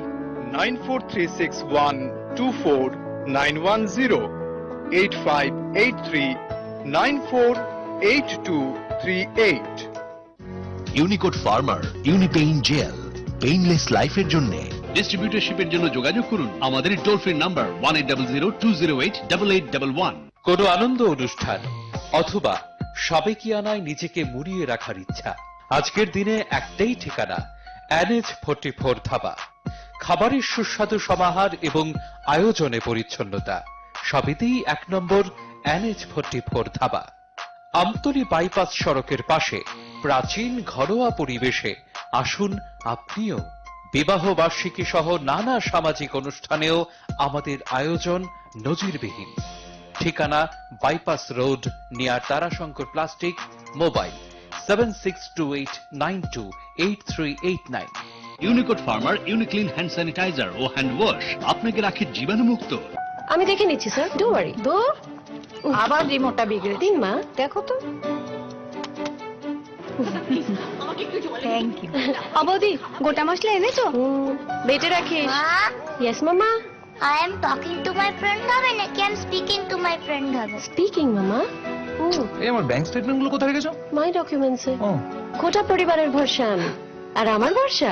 9436124910, 8583948238। ইউনিকোড ফার্মার ইউনিপেইন জেল, পেইনলেস লাইফের জন্য। ডিস্ট্রিবিউটরশিপের জন্য যোগাযোগ করুন আমাদের টোল ফ্রি নাম্বার 1800-208-8811। কোনো আনন্দ অনুষ্ঠান অথবা সাবেকিয়ানায় নিজেকে মুড়িয়ে রাখার ইচ্ছা, আজকের দিনে একটাই ঠিকানা, NH44 ধাবা। খাবারের সুস্বাদু সমাহার এবং আয়োজনে পরিচ্ছন্নতা সবেতেই 1 নম্বর NH44 ধাবা। আমতলী বাইপাস সড়কের পাশে প্রাচীন ঘরোয়া পরিবেশে আসুন আপনিও। বিবাহ বার্ষিকী সহ নানা সামাজিক অনুষ্ঠানেও আমাদের আয়োজন নজিরবিহীন। ঠিকানা bypass road, near Tarashankar plastic. Mobile 7628928389। Unicode ফার্মার ইউনিক্লিন হ্যান্ড স্যানিটাইজার ও হ্যান্ড ওয়াশ আপনাকে রাখে জীবাণুমুক্ত। আমি দেখে নিচ্ছি স্যার, ডোন্ট ওয়ারি। দূর, আবার রিমোটটা বিগড়ে দিন মা, দেখো তো। Thank you. অবধি গোটা মশলা এনেছো? বেটে রাখিস। ইয়েস মামা। I am talking to my friend হবে নাকি I am speaking to my friend হবে? স্পিকিং মামা। এই আমার ব্যাংক স্টেটমেন্ট গুলো কোথায় রেখেছো? মাই ডকুমেন্টসে। গোটা পরিবারের ভরসা আমি, আর আমার ভরসা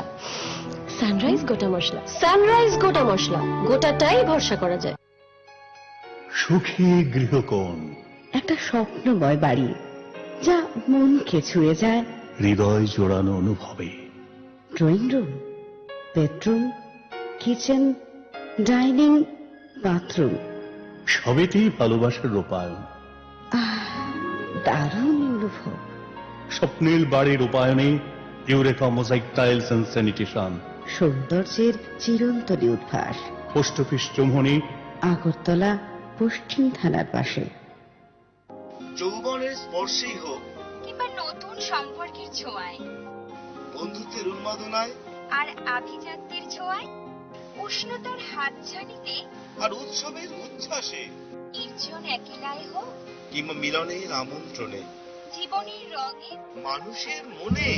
সানরাইজ গোটা মশলা। সানরাইজ গোটা মশলা, গোটাটাই ভরসা করা যায়। সুখী গৃহকোণ, একটা স্বপ্নময় বাড়ি যা মনকে ছুঁয়ে যায়, হৃদয় জোড়ানো অনুভবে। Drawing room, bedroom, kitchen, dining, bathroom সবেতেই ভালোবাসার রূপায়ণ। দারুণ অনুভব। স্বপ্নের বাড়ির রূপায়ণে Eureka mosaic tiles and sanitation. সৌন্দর্যের চিরন্তনী উদ্ভাস। পোস্ট অফিস চৌমুহনী, আগরতলা, পশ্চিম থানার পাশে। যৌবনের স্পর্শেই হোক কিংবা নতুন সম্পর্কের ছোঁয়ায়, বন্ধুত্বের উন্মাদনায় আর আভিজাত্যের ছোঁয়ায়, উষ্ণতার হাতছানিতে আর উৎসবের উচ্ছ্বাসে, নির্জন একেলায় হোক কিংবা মিলনের আমন্ত্রণে, জীবনের রঙে, মানুষের মনে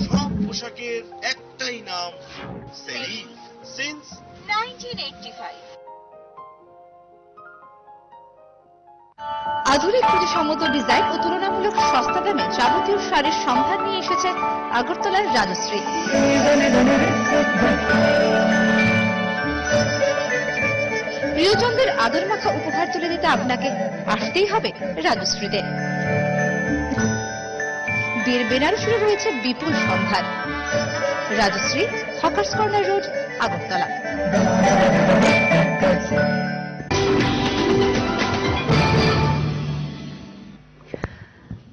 সব পোশাকের একটাই নাম, সেলিম। সিন্স 1985। আধুনিক প্রতিসম্মত ডিজাইন ও তুলনামূলক সস্তা দামে যাবতীয় শাড়ির সম্ভার নিয়ে এসেছে আগরতলার রাজশ্রী। প্রিয়জনদের আদর মাখা উপহার তুলে দিতে আপনাকে আসতেই হবে রাজশ্রীতে। বিয়ের বেনারসিতে রয়েছে বিপুল সম্ভার। Rajshree, hawkers corner road, Agartala.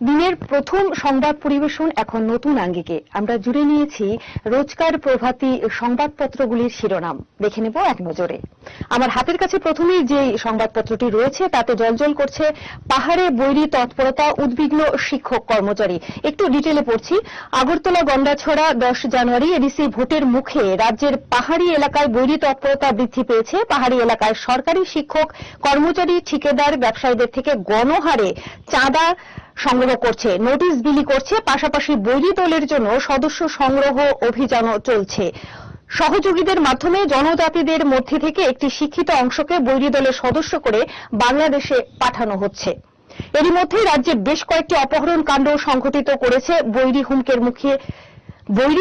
দিনের প্রথম সংবাদ পরিবেশন এখন নতুন আঙ্গিকে। আমরা জুড়ে নিয়েছি রোজকার প্রভাতী সংবাদপত্রগুলির শিরোনাম। দেখে নেব এক নজরে। আমার হাতের কাছে প্রথমেই যে সংবাদপত্রটি রয়েছে তাতে জলজল করছে পাহাড়ে বৈরী তৎপরতা, উদ্বিগ্ন শিক্ষক কর্মচারী। একটু ডিটেলে পড়ছি। আগরতলা গন্ডাছড়া 10 জানুয়ারি এডিসি ভোটের মুখে রাজ্যের পাহাড়ি এলাকায় বৈরী তৎপরতা বৃদ্ধি পেয়েছে। পাহাড়ি এলাকায় সরকারি শিক্ষক কর্মচারী, ঠিকাদার, ব্যবসায়ীদের থেকে গণহারে চাঁদা সংগ্রহ করছে, নোটিশ বিলি করছে। পাশাপাশি বৈরী দলের জন্য সদস্য সংগ্রহ অভিযানও চলছে। সহযোগীদের মাধ্যমে জনজাতিদের মধ্যে থেকে একটি শিক্ষিত অংশকে বৈরী দলের সদস্য করে বাংলাদেশে পাঠানো হচ্ছে। এরই মধ্যে রাজ্যে বেশ কয়েকটি অপহরণ কাণ্ড সংঘটিত করেছে বৈরী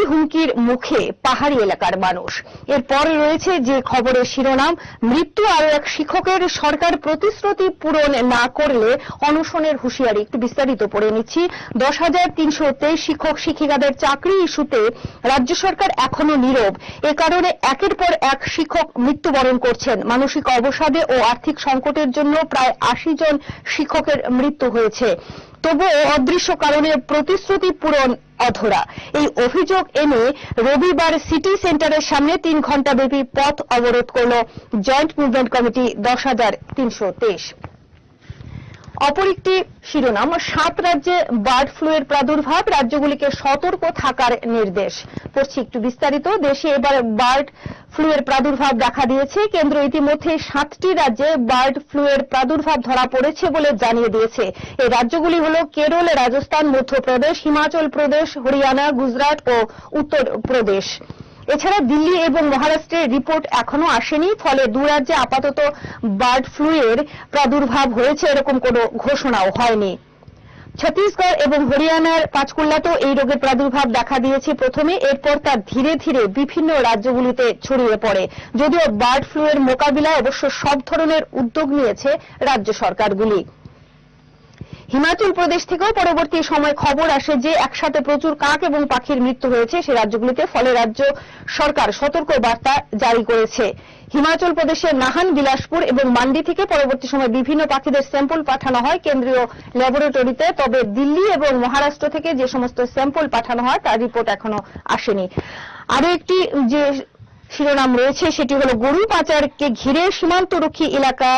হুমকির মুখে পাহাড়ি এলাকার মানুষ। এরপর রয়েছে যে খবরের শিরোনাম, মৃত্যু আরো এক শিক্ষকের, সরকার প্রতিশ্রুতি পূরণ না করলে অনশনের হুঁশিয়ারি। একটু বিস্তারিত পড়ে নিচ্ছি। 10,323 শিক্ষক শিক্ষিকাদের চাকরি ইস্যুতে রাজ্য সরকার এখনো নীরব। এ কারণে একের পর এক শিক্ষক মৃত্যুবরণ করছেন। মানসিক অবসাদে ও আর্থিক সংকটের জন্য প্রায় 80 জন শিক্ষকের মৃত্যু হয়েছে। তবুও অদৃশ্য কারণে প্রতিশ্রুতি পূরণ অধরা। এই অভিযোগ এনে রবিবার সিটি সেন্টারের সামনে 3 ঘণ্টা ব্যাপী পথ অবরোধ করল জয়েন্ট মুভমেন্ট কমিটি 10,323। অপর একটি শিরোনাম, 7 রাজ্যে বার্ড ফ্লু এর প্রাদুর্ভাব, রাজ্যগুলিকে সতর্ক থাকার নির্দেশ। পড়ছি একটু বিস্তারিত। দেশে এবার বার্ড ফ্লু এর প্রাদুর্ভাব দেখা দিয়েছে। কেন্দ্র ইতিমধ্যে 7টি রাজ্যে বার্ড ফ্লু এর প্রাদুর্ভাব ধরা পড়েছে বলে জানিয়ে দিয়েছে। এই রাজ্যগুলি হল কেরল, রাজস্থান, মধ্যপ্রদেশ, হিমাচল প্রদেশ, হরিয়ানা, গুজরাট ও উত্তর প্রদেশ। এছাড়া দিল্লি এবং মহারাষ্ট্রের রিপোর্ট এখনো আসেনি। ফলে 2 রাজ্যে আপাতত বার্ড ফ্লু এর প্রাদুর্ভাব হয়েছে এরকম কোনো ঘোষণাও হয়নি। ছত্তিশগড় এবং হরিয়ানার পাঁচকুল্লাতেও এই রোগের প্রাদুর্ভাব দেখা দিয়েছে প্রথমে, এরপর তা ধীরে ধীরে বিভিন্ন রাজ্যগুলিতে ছড়িয়ে পড়ে। যদিও বার্ড ফ্লু এর মোকাবিলায় অবশ্য সব ধরনের উদ্যোগ নিয়েছে রাজ্য সরকারগুলি। হিমাচল প্রদেশ থেকেও পরবর্তী সময় খবর আসে যে একসাথে প্রচুর কাক এবং পাখির মৃত্যু হয়েছে সে রাজ্যগুলিতে। ফলে রাজ্য সরকার সতর্ক বার্তা জারি করেছে। হিমাচল প্রদেশের নাহান, বিলাসপুর এবং মান্ডি থেকে পরবর্তী সময় বিভিন্ন পাখিদের স্যাম্পল পাঠানো হয় কেন্দ্রীয় ল্যাবরেটরিতে। তবে দিল্লি এবং মহারাষ্ট্র থেকে যে সমস্ত স্যাম্পল পাঠানো হয় তার রিপোর্ট এখনো আসেনি। আরো একটি যে শিরোনাম রয়েছে সেটি হল গরু পাচারকে ঘিরে সীমান্তরক্ষী এলাকা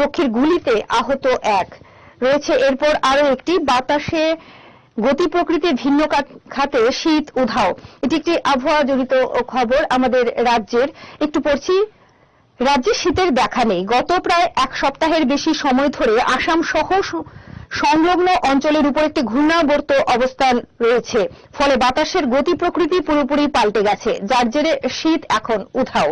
রক্ষীর গুলিতে আহত 1 রয়েছে। এরপর আরো একটি, বাতাসে গতি প্রকৃতির ভিন্ন খাতে শীত উধাও। এটি একটি আবহাওয়া জড়িত খবর আমাদের রাজ্যের। একটু পড়ছি। রাজ্যে শীতের দেখা নেই। গত প্রায় 1 সপ্তাহের বেশি সময় ধরে আসাম সহ সংলগ্ন অঞ্চলের উপর একটি ঘূর্ণাবর্ত অবস্থান রয়েছে। ফলে বাতাসের গতি প্রকৃতি পুরোপুরি পাল্টে গেছে, যার জেরে শীত এখন উধাও।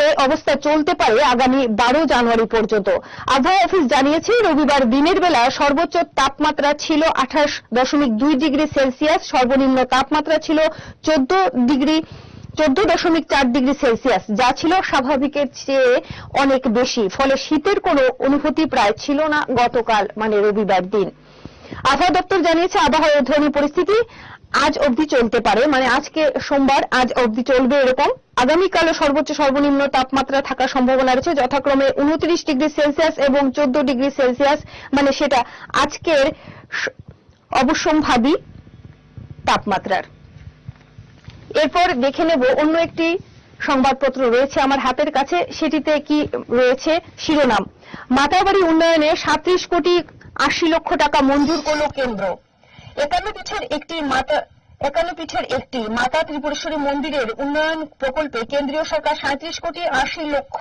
এই অবস্থা চলতে পারে আগামী 12 জানুয়ারি পর্যন্ত। আবহাওয়া অফিস জানিয়েছে রবিবার দিনের বেলা সর্বোচ্চ তাপমাত্রা ছিল 28.2 ডিগ্রি সেলসিয়াস, সর্বনিম্ন তাপমাত্রা ছিল 14.4 ডিগ্রি সেলসিয়াস, যা ছিল স্বাভাবিকের চেয়ে অনেক বেশি। ফলে শীতের কোনো অনুভূতি প্রায় ছিল না গতকাল মানে রবিবার দিন। আবহাওয়া দপ্তর জানিয়েছে আবহাওয়া ধরনী পরিস্থিতি আজ অবধি চলতে পারে, মানে আজকে সোমবার আজ অবধি চলবে এরকম। আগামীকালও সর্বোচ্চ সর্বনিম্ন তাপমাত্রা থাকার সম্ভাবনা রয়েছে যথাক্রমে 29 ডিগ্রি সেলসিয়াস এবং 14 ডিগ্রি সেলসিয়াস, মানে সেটা আজকের অবশ্যম্ভাবী তাপমাত্রার। এরপর দেখে নেব অন্য একটি সংবাদপত্র রয়েছে আমার হাতের কাছে, সেটিতে কি রয়েছে শিরোনাম, মাতাবাড়ি উন্নয়নে 37 কোটি 80 লক্ষ টাকা মঞ্জুর করল কেন্দ্র। 51 পীঠের একটি মাতা ত্রিপুরেশ্বরী মন্দিরের উন্নয়ন প্রকল্পে কেন্দ্রীয় সরকার 37 কোটি 80 লক্ষ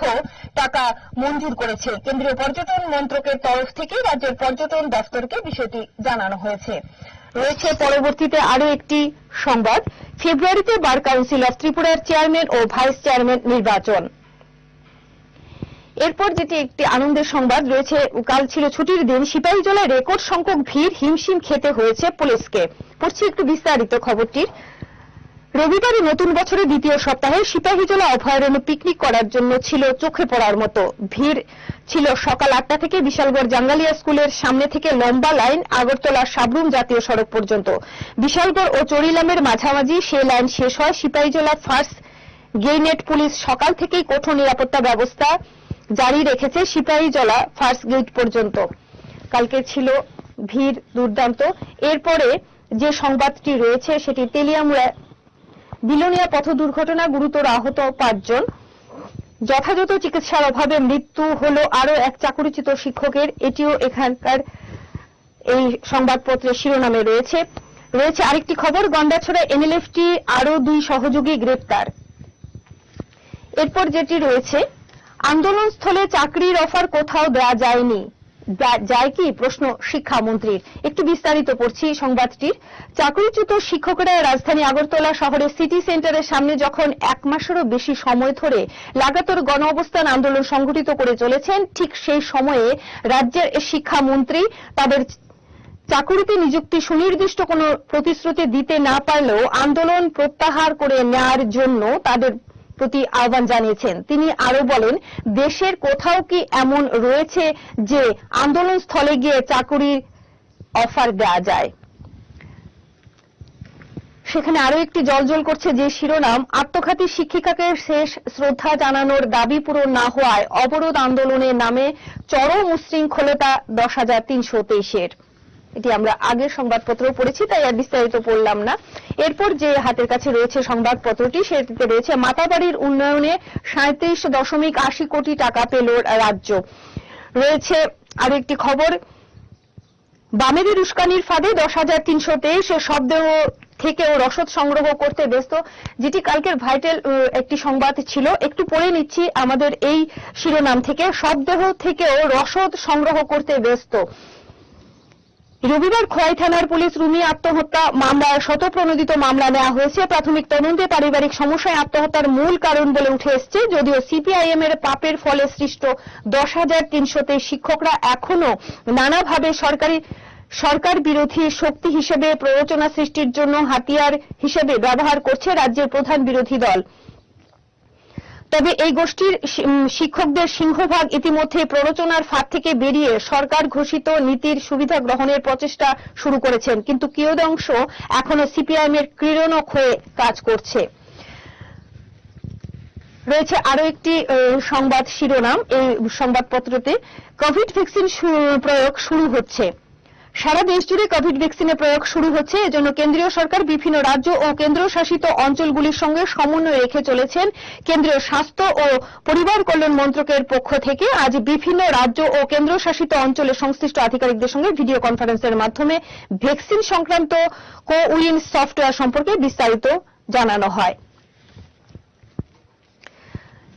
টাকা মঞ্জুর করেছে। কেন্দ্রীয় পর্যটন মন্ত্রকের তরফ থেকে রাজ্যের পর্যটন দপ্তরকে বিষয়টি জানানো হয়েছে। রয়েছে পরবর্তীতে আরো একটি সংবাদ, ফেব্রুয়ারিতে বার কাউন্সিল অফ ত্রিপুরার চেয়ারম্যান ও ভাইস চেয়ারম্যান নির্বাচন। এরপর যেটি একটি আনন্দের সংবাদ রয়েছে, কাল ছিল ছুটির দিন, সিপাহীজলায় রেকর্ড সংখ্যক ভিড়, হিমশিম খেতে হয়েছে পুলিশকে। পড়ছি একটু বিস্তারিত খবরটির। রবিবারে নতুন বছরের দ্বিতীয় সপ্তাহে সিপাহীজলা অভয়ারণ্য পিকনিক করার জন্য ছিল চোখে পড়ার মতো ভিড় ছিল। সকাল 8টা থেকে বিশালগড় জাঙ্গালিয়া স্কুলের সামনে থেকে লম্বা লাইন আগরতলা সাবরুম জাতীয় সড়ক পর্যন্ত। বিশালগড় ও চরিলামের মাঝামাঝি সেই লাইন শেষ হয়। সিপাহীজলা ফার্স্ট গেইনেট পুলিশ সকাল থেকেই কঠোর নিরাপত্তা ব্যবস্থা জারি রেখেছে সিপাহীজলা ফার্স্ট গেট পর্যন্ত। কালকে ছিল ভিড় দুর্দান্ত। এরপরে যে সংবাদটি রয়েছে সেটি তেলিয়ামুড়া বিলোনিয়া পথ দুর্ঘটনা, গুরুতর আহত 5 জন, যথাযথ চিকিৎসার অভাবে মৃত্যু হল আরো এক চাকরিচ্যুত শিক্ষকের। এটিও এখানকার এই সংবাদপত্রের শিরোনামে রয়েছে। আরেকটি খবর, গন্ডাছড়া এনএলএফটি আরো 2 সহযোগী গ্রেপ্তার। এরপর যেটি রয়েছে, আন্দোলনস্থলে চাকরির অফার কোথাও দেওয়া যায়নি, যায় কি প্রশ্ন শিক্ষামন্ত্রীর। একটু বিস্তারিত পড়ছি সংবাদটির। চাকরিচ্যুত শিক্ষকরা রাজধানী আগরতলা শহরের সিটি সেন্টারের সামনে যখন 1 মাসেরও বেশি সময় ধরে লাগাতার গণ অবস্থান আন্দোলন সংগঠিত করে চলেছেন, ঠিক সেই সময়ে রাজ্যের শিক্ষামন্ত্রী তাদের চাকরিতে নিযুক্তি সুনির্দিষ্ট কোনো প্রতিশ্রুতি দিতে না পারলেও আন্দোলন প্রত্যাহার করে নেওয়ার জন্য তাদের প্রতি আহ্বান জানিয়েছেন। তিনি আরো বলেন, দেশের কোথাও কি এমন রয়েছে যে আন্দোলন স্থলে গিয়ে চাকরির অফার দেওয়া যায়। সেখানে আরো একটি জলজল করছে যে শিরোনাম, আত্মঘাতী শিক্ষিকাকে শেষ শ্রদ্ধা জানানোর দাবি পূরণ না হওয়ায় অবরোধ আন্দোলনের নামে চরম উচ্ছৃঙ্খলতা 10,323-এর। এটি আমরা আগের সংবাদপত্র পড়েছি, তাই আর বিস্তারিত পড়লাম না। এরপর যে হাতের কাছে রয়েছে সংবাদপত্রটি, সেটিতে রয়েছে মাতাবাড়ির উন্নয়নে 37.80 কোটি টাকা পেল রাজ্য। রয়েছে আরো একটি খবর, বামেদের উস্কানির ফাঁদে 10,323 শবদেহ থেকেও রসদ সংগ্রহ করতে ব্যস্ত, যেটি কালকের ভাইটাল একটি সংবাদ ছিল। একটু পড়ে নিচ্ছি আমাদের এই শিরোনাম থেকে, শবদেহ থেকেও রসদ সংগ্রহ করতে ব্যস্ত। রবিবার খোয়াই থানার পুলিশ রুমি আত্মহত্যা মামলার শতপ্রণোদিত মামলা নেওয়া হয়েছে। প্রাথমিক তদন্তে পারিবারিক সমস্যায় আত্মহত্যার মূল কারণ বলে উঠে এসছে। যদিও সিপিআইএম এর পাপের ফলে সৃষ্ট 10,323 শিক্ষকরা এখনো নানাভাবে সরকার বিরোধী শক্তি হিসেবে প্ররোচনা সৃষ্টির জন্য হাতিয়ার হিসেবে ব্যবহার করছে রাজ্যের প্রধান বিরোধী দল। তবে এই গোষ্ঠীর শিক্ষকদের সিংহভাগ ইতিমধ্যে প্ররোচনার ফাঁদ থেকে বেরিয়ে সরকার ঘোষিত নীতির সুবিধা গ্রহণের প্রচেষ্টা শুরু করেছেন, কিন্তু কিয়দংশ এখনো সিপিআইএম এর ক্রীড়নক হয়ে কাজ করছে। রয়েছে আরো একটি সংবাদ শিরোনাম এই সংবাদপত্রতে, কোভিড ভ্যাকসিন প্রয়োগ শুরু হচ্ছে। সারা দেশ জুড়ে কোভিড ভ্যাকসিনের প্রয়োগ শুরু হচ্ছে। এজন্য কেন্দ্রীয় সরকার বিভিন্ন রাজ্য ও কেন্দ্রশাসিত অঞ্চলগুলির সঙ্গে সমন্বয় রেখে চলেছেন। কেন্দ্রীয় স্বাস্থ্য ও পরিবার কল্যাণ মন্ত্রকের পক্ষ থেকে আজ বিভিন্ন রাজ্য ও কেন্দ্রশাসিত অঞ্চলের সংশ্লিষ্ট আধিকারিকদের সঙ্গে ভিডিও কনফারেন্সের মাধ্যমে ভ্যাকসিন সংক্রান্ত কোউইন সফটওয়্যার সম্পর্কে বিস্তারিত জানানো হয়।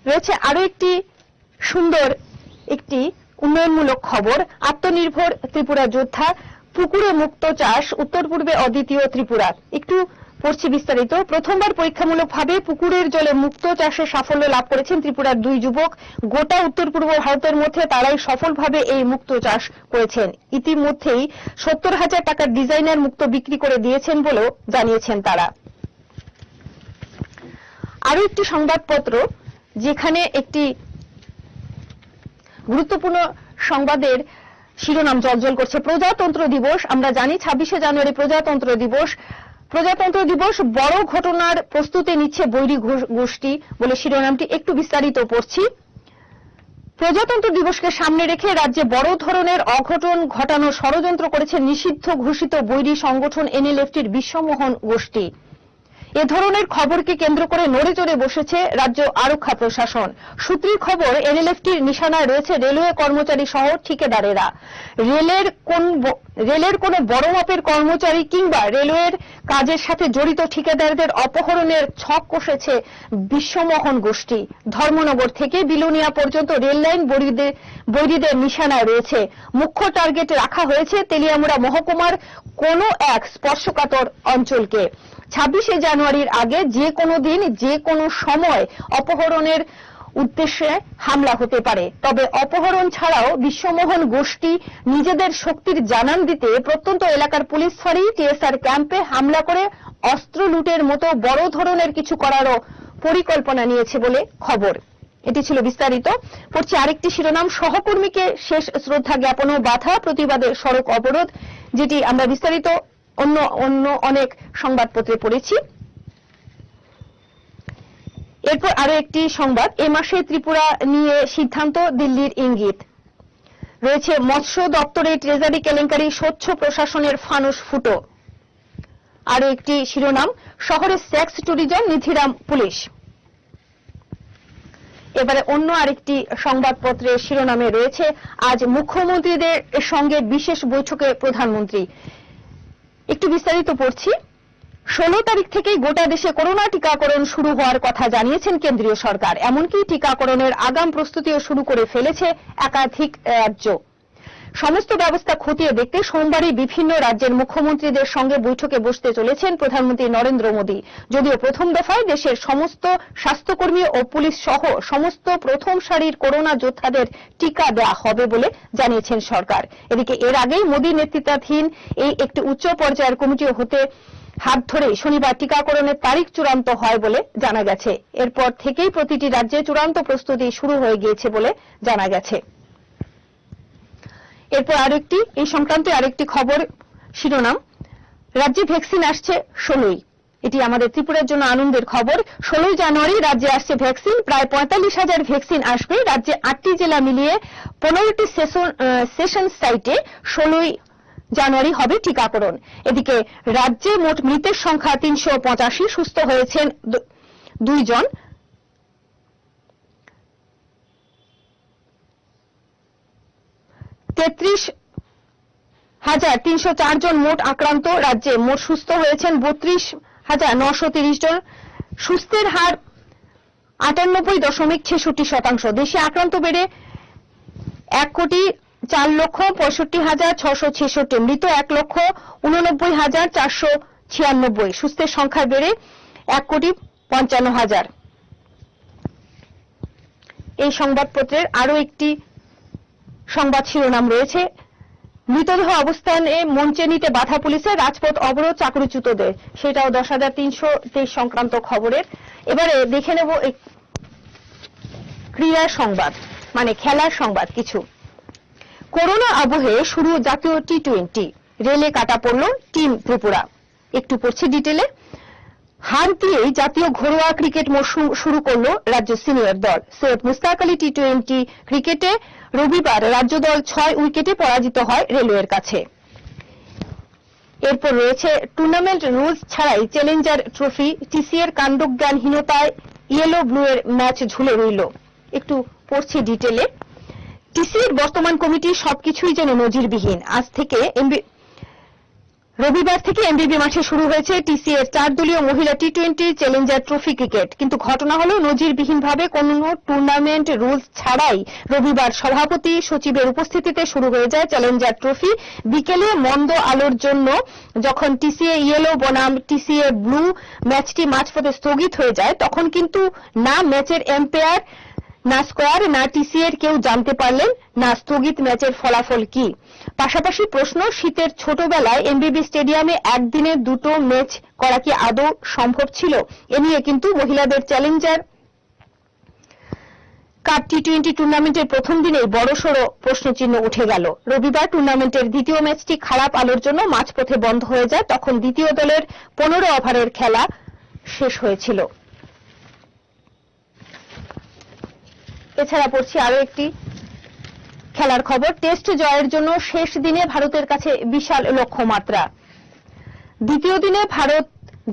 রয়েছে আরো একটি সুন্দর একটি উন্নয়নমূলক খবর, আত্মনির্ভর ত্রিপুরা যোদ্ধা, পুকুরে মুক্ত চাষ উত্তর পূর্বে অদ্বিতীয় ত্রিপুরা। একটু পড়ছি বিস্তারিত। প্রথমবার পরীক্ষামূলকভাবে পুকুরের জলে মুক্ত চাষে সাফল্য লাভ করেছেন ত্রিপুরার 2 যুবক। গোটা উত্তর পূর্ব ভারতের মধ্যে তারাই সফলভাবে এই মুক্ত চাষ করেছেন। ইতিমধ্যেই 70,000 টাকার ডিজাইনার মুক্ত বিক্রি করে দিয়েছেন বলেও জানিয়েছেন তারা। আরো একটি সংবাদপত্র যেখানে একটি গুরুত্বপূর্ণ সংবাদের শিরোনাম জলজল করছে, প্রজাতন্ত্র দিবস। আমরা জানি 26শে জানুয়ারি প্রজাতন্ত্র দিবস। প্রজাতন্ত্র দিবস বড় ঘটনার প্রস্তুতি নিচ্ছে বৈরী গোষ্ঠী বলে শিরোনামটি। একটু বিস্তারিত পড়ছি। প্রজাতন্ত্র দিবসকে সামনে রেখে রাজ্যে বড় ধরনের অঘটন ঘটানোর ষড়যন্ত্র করেছে নিষিদ্ধ ঘোষিত বৈরী সংগঠন এনএলএফটির বিশ্বমোহন গোষ্ঠী। এ ধরনের খবরকে কেন্দ্র করে নড়ে চড়ে বসেছে রাজ্য আরক্ষা প্রশাসন। সূত্রের খবর, এনএলএফটির নিশানায় রয়েছে রেলওয়ে কর্মচারী সহ ঠিকাদারেরা। রেলের কোন বড় মাপের কর্মচারী কিংবা রেলওয়ের কাজের সাথে জড়িত ঠিকাদারদের অপহরণের ছক কষেছে বিশ্বমোহন গোষ্ঠী। ধর্মনগর থেকে বিলোনিয়া পর্যন্ত রেল লাইন বৈরীদের নিশানায় রয়েছে। মুখ্য টার্গেট রাখা হয়েছে তেলিয়ামুড়া মহকুমার কোন এক স্পর্শকাতর অঞ্চলকে। 26শে জানুয়ারির আগে যে কোনো দিন যে কোনো সময় অপহরণের উদ্দেশ্যে হামলা হতে পারে। তবে অপহরণ ছাড়াও বিশ্বমোহন গোষ্ঠী নিজেদের শক্তির জানান দিতে প্রত্যন্ত এলাকার পুলিশ ফাঁড়ি, টিএসআর ক্যাম্পে হামলা করে অস্ত্র লুটের মতো বড় ধরনের কিছু করারও পরিকল্পনা নিয়েছে বলে খবর। এটি ছিল বিস্তারিত। পড়ছি আরেকটি শিরোনাম, সহকর্মীকে শেষ শ্রদ্ধা জ্ঞাপন ও বাধা, প্রতিবাদে সড়ক অবরোধ, যেটি আমরা বিস্তারিত অন্য অনেক সংবাদপত্রে পড়েছি। এরপর আরো একটি সংবাদ, এ মাসে ত্রিপুরা নিয়ে সিদ্ধান্ত, দিল্লির ইঙ্গিত। রয়েছে মৎস্য দপ্তরে ট্রেজারি কেলেঙ্কারি, স্বচ্ছ প্রশাসনের ফানুস ফুটো। আরো একটি শিরোনাম, শহরে সেক্স ট্যুরিজম, নিধিরাম পুলিশ। এবারে অন্য আরেকটি সংবাদপত্রের শিরোনামে রয়েছে, আজ মুখ্যমন্ত্রীদের সঙ্গে বিশেষ বৈঠকে প্রধানমন্ত্রী। একটু বিস্তারিত পড়ছি। 16 তারিখ থেকে গোটা দেশে করোনা টিকাকরণ শুরু হওয়ার কথা জানিয়েছেন কেন্দ্রীয় সরকার। এমনকি টিকাকরণের আগাম প্রস্তুতিও শুরু করে ফেলেছে একাধিক রাজ্য। সমস্ত ব্যবস্থা খতিয়ে দেখতে সোমবারই বিভিন্ন রাজ্যের মুখ্যমন্ত্রীদের সঙ্গে বৈঠকে বসতে চলেছেন প্রধানমন্ত্রী নরেন্দ্র মোদী। যদিও প্রথম দফায় দেশের সমস্ত স্বাস্থ্যকর্মী ও পুলিশ সহ সমস্ত প্রথম সারির করোনা যোদ্ধাদের টিকা দেওয়া হবে বলে জানিয়েছেন সরকার। এদিকে এর আগেই মোদী নেতৃত্বাধীন এই একটি উচ্চ পর্যায়ের কমিটিও হাত ধরে শনিবার টিকাকরণের তারিখ চূড়ান্ত হয় বলে জানা গেছে। এরপর থেকেই প্রতিটি রাজ্যে চূড়ান্ত প্রস্তুতি শুরু হয়ে গিয়েছে বলে জানা গেছে। এরপর এই সংক্রান্ত আরেকটি খবর শিরোনাম, রাজ্যে ভ্যাকসিন আসছে 16ই। এটি আমাদের ত্রিপুরার জন্য আনন্দের খবর। 16 জানুয়ারি রাজ্যে আসছে ভ্যাকসিন, প্রায় 45,000 ভ্যাকসিন আসবে। রাজ্যে 8টি জেলা মিলিয়ে 15টি সেশন সাইটে 16 জানুয়ারি হবে টিকাকরণ। এদিকে রাজ্যে মোট মৃতের সংখ্যা 385, সুস্থ হয়েছেন 2 জন। তেত্রিশ 304 জন মোট আক্রান্ত। রাজ্যে মোট সুস্থ হয়েছেন 32,930 জন। সুস্থের হার 98.66%। দেশে আক্রান্ত বেড়ে 1,04,65,666। মৃত 1,89,496। সুস্থের সংখ্যা বেড়ে 1,55,000। এই সংবাদপত্রের আরো একটি সংবাদ শিরোনাম রয়েছে, মৃতদেহ অবস্থানে মঞ্চে নিতে বাধা পুলিশের, রাজপথ অবরোধ চাকরিচ্যুতদের। সেটাও 10,323 সংক্রান্ত খবরের। এবারে দেখে নেব ক্রীড়া সংবাদ, মানে খেলার সংবাদ কিছু। করোনা আবহে শুরু জাতীয় টি-20, রেলে কাটা পড়ল টিম ত্রিপুরা। একটু পড়ছি ডিটেলে। হার দিয়েই জাতীয় ঘরোয়া ক্রিকেট মরশুম শুরু করল রাজ্য সিনিয়র দল। সৈয়দ মুস্তাক আলী টি-20 ক্রিকেটে রবিবার রাজ্য দল 6 উইকেটে পরাজিত হয় রেলওয়ের কাছে। এরপর রয়েছে টুর্নামেন্ট রুলস ছাড়াই চ্যালেঞ্জার ট্রফি, টিসিএর কাণ্ডজ্ঞানহীনতায় ইয়েলো ব্লু এর ম্যাচ ঝুলে রইল। একটু পড়ছি ডিটেলে। টিসিএর বর্তমান কমিটি সবকিছুই যেন নজিরবিহীন। রবিবার থেকে এমবিবি মাঠে শুরু হয়েছে টিসিএর 4 দলীয় মহিলা টি-20 চ্যালেঞ্জার ট্রফি ক্রিকেট। কিন্তু ঘটনা হলো নজিরবিহীনভাবে কোন টুর্নামেন্ট রুলস ছাড়াই রবিবার সভাপতি সচিবের উপস্থিতিতে শুরু হয়ে যায় চ্যালেঞ্জার ট্রফি। বিকেলে মন্দ আলোর জন্য যখন টিসিএ ইয়েলো বনাম টিসিএ ব্লু ম্যাচটি মাঝপথে স্থগিত হয়ে যায়, তখন কিন্তু না ম্যাচের এম্পায়ার, না স্কোয়ার, না টিসিএর কেউ জানতে পারলেন না স্থগিত ম্যাচের ফলাফল কি। পাশাপাশি প্রশ্ন, শীতের ছোটবেলায় এমবিবি স্টেডিয়ামে একদিনে 2টো ম্যাচ করা কি আদৌ সম্ভব ছিল? এ নিয়ে কিন্তু মহিলাদের চ্যালেঞ্জার কাপ টি-20 টুর্নামেন্টের প্রথম দিনেই বড়সড় প্রশ্নচিহ্ন উঠে গেল। রবিবার টুর্নামেন্টের দ্বিতীয় ম্যাচটি খারাপ আলোর জন্য মাঝপথে বন্ধ হয়ে যায়। তখন দ্বিতীয় দলের 15 ওভারের খেলা শেষ হয়েছিল। এছাড়া পড়ছি আরো একটি খেলার খবর। টেস্ট জয়ের জন্য শেষ দিনে ভারতের কাছে বিশাল লক্ষ্যমাত্রা। দ্বিতীয় দিনে ভারত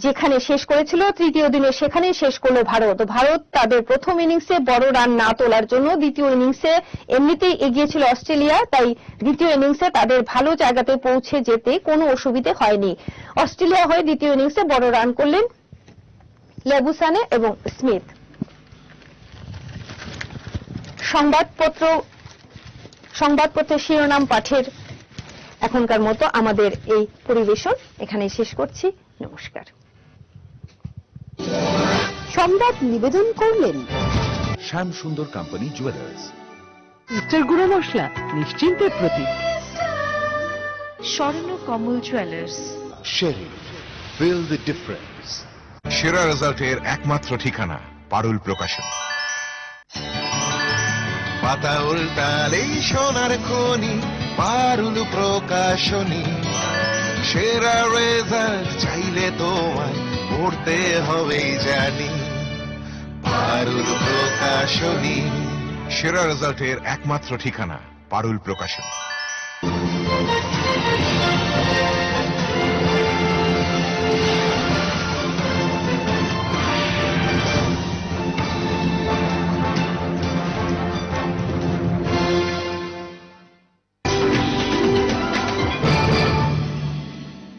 যেখানে শেষ করেছিল, তৃতীয় দিনে সেখানেই শেষ করল ভারত। ভারত তাদের প্রথম ইনিংসে বড় রান না তোলার জন্য দ্বিতীয় ইনিংসে এমনিতেই এগিয়ে ছিল অস্ট্রেলিয়া, তাই দ্বিতীয় ইনিংসে তাদের ভালো জায়গাতে পৌঁছে যেতে কোনো অসুবিধে হয়নি। অস্ট্রেলিয়া হয়ে দ্বিতীয় ইনিংসে বড় রান করলেন লেবুসানে এবং স্মিথ। সংবাদপত্রের শিরোনাম পাঠের এখনকার মতো আমাদের এই পরিবেশন এখানে শেষ করছি। নমস্কার। সংবাদ নিবেদন করলেন শ্যাম সুন্দর কোম্পানি জুয়েলার্স। উত্তর গুঁড়ো মশলা নিশ্চিন্তের প্রতীক। Swarna Kamal jewellers. Sherry, Feel the difference. সেরা রেজাল্টের একমাত্র ঠিকানা পারুল প্রকাশন। পাতা উল্টালেই সোনার খনি পারুল প্রকাশনী। সেরা রেজাল্ট চাইলে তোমায় পড়তে হবেই জানি পারুল প্রকাশনী। সেরা রেজাল্টের একমাত্র ঠিকানা পারুল প্রকাশন।